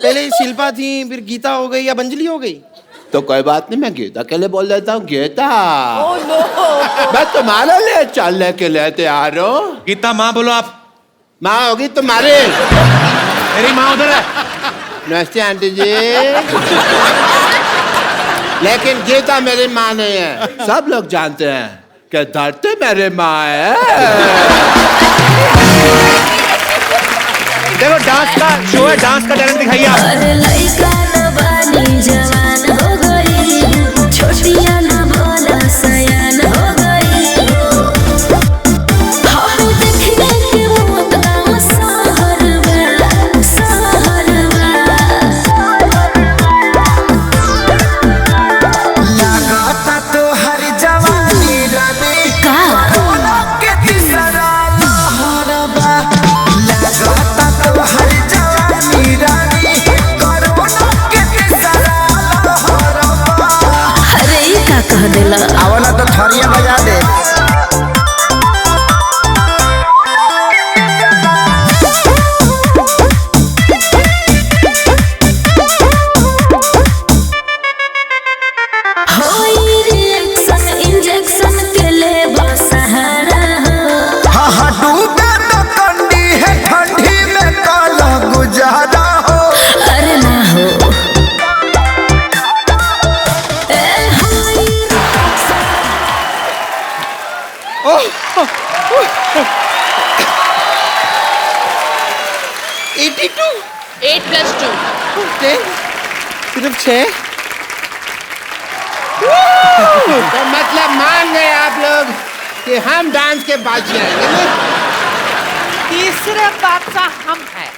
पहले शिल्पा थी, फिर गीता हो गई, अब अंजलि हो गई। तो कोई बात नहीं, मैं गीता के लिए बोल देता हूँ। गीता, मैं तुम्हारे लिए चलने के लिए तैयार हूँ। गीता माँ बोलो आप। माँ होगी तुम्हारी। मेरी माँ उधर है। नमस्ते आंटी जी। लेकिन गीता मेरी माँ नहीं है। सब लोग जानते हैं कि धरती मेरी माँ है। देखो डांस का शो है, डांस का टैलेंट दिखाइए आप। आवला तो थरिया बजा दे। इंजेक्शन के ले सहारा। हाँ हाँ डूबे तो कंडी है, ठंडी में काला गुजारा हो। अरे ना हो एट प्लस टू सिर्फ 6। तो मतलब मान गए आप लोग कि हम डांस के बादशाह हैं ना? तीसरे बादशाह हम हैं।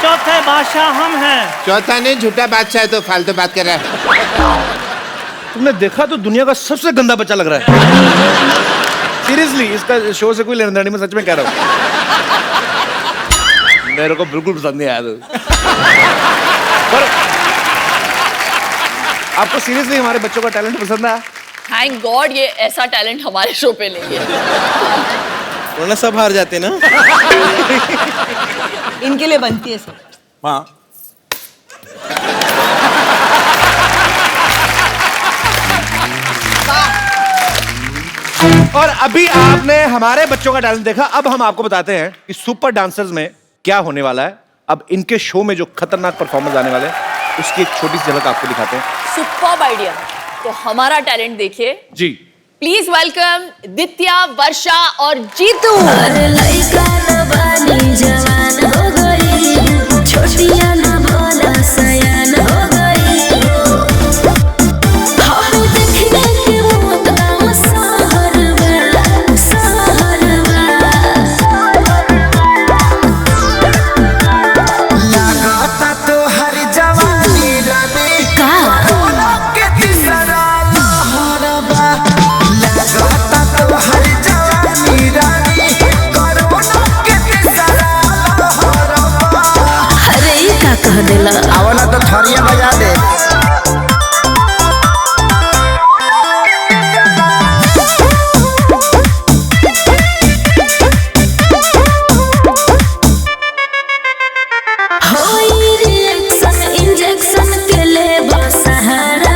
चौथे बादशाह हम हैं। चौथा नहीं, झूठा बादशाह है, तो फालतू बात कर रहा है। तुमने देखा तो दुनिया का सबसे गंदा बच्चा लग रहा है। सीरियसली, इसका शो से कोई लेना देना नहीं, मैं सच में कह रहा हूँ। मेरे को बिल्कुल पसंद नहीं आया तो। पर आपको सीरियसली हमारे बच्चों का टैलेंट पसंद आया? थैंक गॉड ये ऐसा टैलेंट हमारे शो पे नहीं है। वरना सब हार जाते ना। इनके लिए बनती है सर। हाँ और अभी आपने हमारे बच्चों का टैलेंट देखा, अब हम आपको बताते हैं कि सुपर डांसर्स में क्या होने वाला है। अब इनके शो में जो खतरनाक परफॉर्मेंस आने वाले हैं उसकी एक छोटी सी झलक आपको दिखाते हैं। Superb idea. तो हमारा टैलेंट देखिए जी। प्लीज वेलकम दित्या, वर्षा और जीतू। छोटिया ना भोला सयान हो गई। देखने के वो गाँव सहरवा सहरवा। लगाता तो हर जवानी रानी कोरोना के तीसरा लहरवा। लगाता तो हर जवानी रानी कोरोना के तीसरा लहरवा। अरे ये का कह देला। आवला तो थरिया बजा दे। होई रिएक्शन इंजेक्शन के ले सहारा।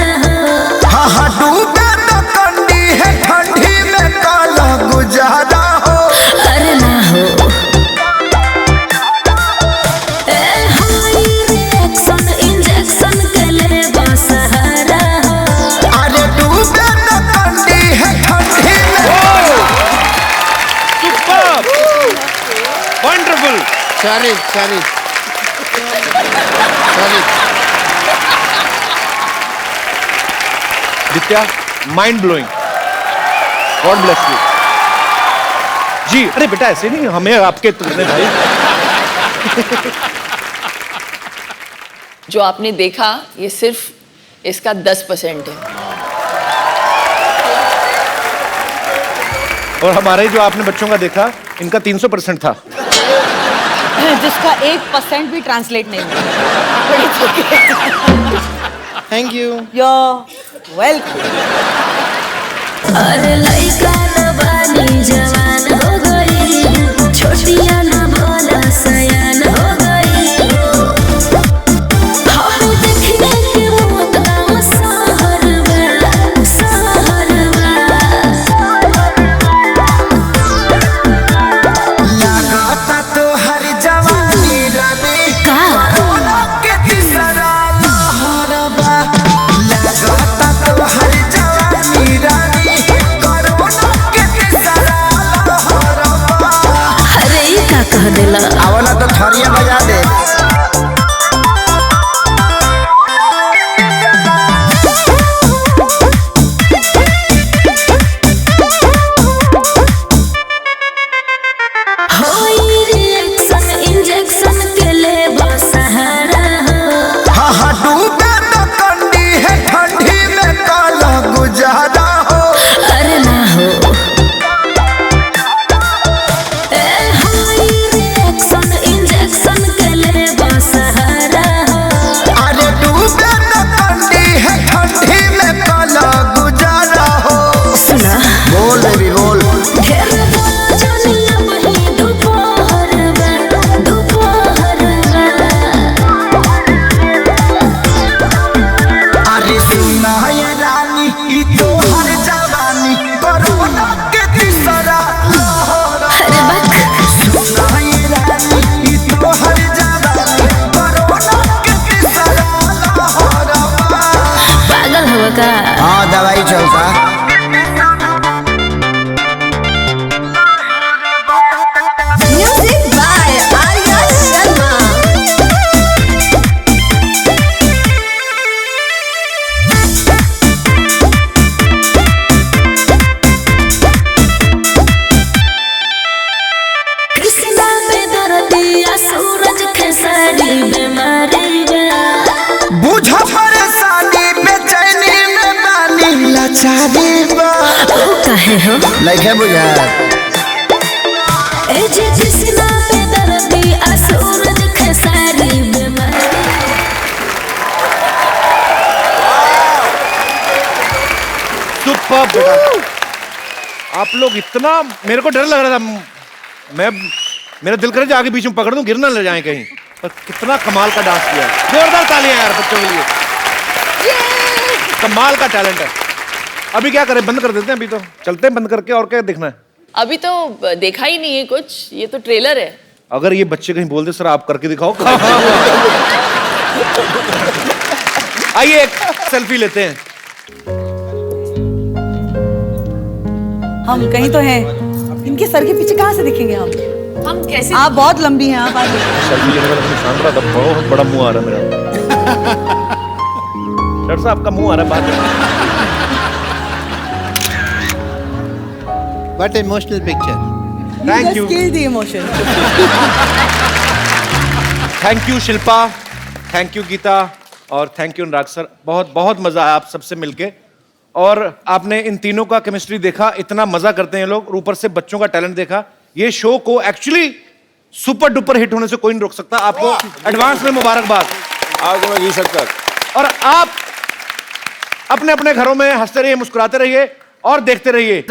हाँ हाँ डूबे तो कंडी है ठंडी में काला गुजारा हो। अरे ना हो। होई रिएक्शन इंजेक्शन के ले सहारा। अरे डूबे तो कंडी है ठंडी में। Wonderful. Sorry sorry sorry. Ditya, mind blowing. God bless you. जी, अरे बेटा ऐसे नहीं, हमें आपके तुमने भाई। जो आपने देखा ये सिर्फ इसका 10% है। और हमारे जो आपने बच्चों का देखा इनका 300% था। जिसका 1% भी ट्रांसलेट नहीं हुआ। Thank you. You're welcome. अरे लइका न बानी जवान हो गई। छोटिया न भोला सयान हो गई। देखने के वो गाँव सहरवा सहरवा। लगाता तो हर जवानी रानी कोरोना के तीसरा लहरवा। लगाता तो हर जवानी रानी कोरोना के तीसरा लहरवा। अरे ये का कह देला। आवला तो थरिया बजा दे। होई रिएक्शन इंजेक्शन के ले सहारा। हाँ हाँ डूबे तो कंडी है ठंडी में काला गुजारा हो। अरे ना हो। होई रिएक्शन इंजेक्शन के ले सहारा। अरे डूबे तो कंडी है ठंडी में काला गुजारा हो। सुना बोल बेबी बोल। ढेर बोला जानिया वही दोपहरवा दोपहरवा। अरे सुना ये रानी ई तो हर जवानी कोरोना के तीसरा लहरा। अरे बक सुना ये रानी ई तो हर जवानी कोरोना के तीसरा लहरा। पागल हो का। हाँ दवाई चलता। Music by Arya Sharma. कृष्णा में दर्दिया सूरज खेसारी बीमारी बा। बुझा परेशानी बेचैनी में बानी लाचारी बा। ओ काहे हो। लइके बुझा। ए जे कृष्णा सुपर बेटा। आप लोग इतना, मेरे को डर लग रहा था, मैं मेरा दिल करे आगे बीच में पकड़ दूं, गिर ना ले जाए कहीं। पर कितना कमाल का डांस किया, जोरदार तालियां यार बच्चों के लिए, कमाल का टैलेंट है। अभी क्या करें, बंद कर देते हैं? अभी तो चलते हैं बंद करके, और क्या देखना है? अभी तो देखा ही नहीं है कुछ, ये तो ट्रेलर है। अगर ये बच्चे कहीं बोल दे सर आप करके दिखाओ। आइए एक सेल्फी लेते हैं। हम कहीं तो हैं, इनके सर के पीछे कहाँ से दिखेंगे हम कैसे? आप बहुत लंबी हैं, आप आगे। सेल्फी लेने वाला मुझे शांत रहा था, बहुत बड़ा मुंह आ रहा है मेरा। डॉक्टर साहब आपका मुंह आ रहा है बाहर। What emotional picture. Thank you. Kill the emotion. Thank you Shilpa, thank you Geeta, और थैंक यू अनुराग सर। बहुत बहुत मजा आया आप सबसे मिलके, और आपने इन तीनों का केमिस्ट्री देखा, इतना मजा करते हैं लोग, ऊपर से बच्चों का टैलेंट देखा। ये शो को एक्चुअली सुपर डुपर हिट होने से कोई नहीं रोक सकता। आपको एडवांस में मुबारकबाद। आपको मैं घी शक्कर। और आप अपने अपने घरों में हंसते रहिए, मुस्कुराते रहिए और देखते रहिए।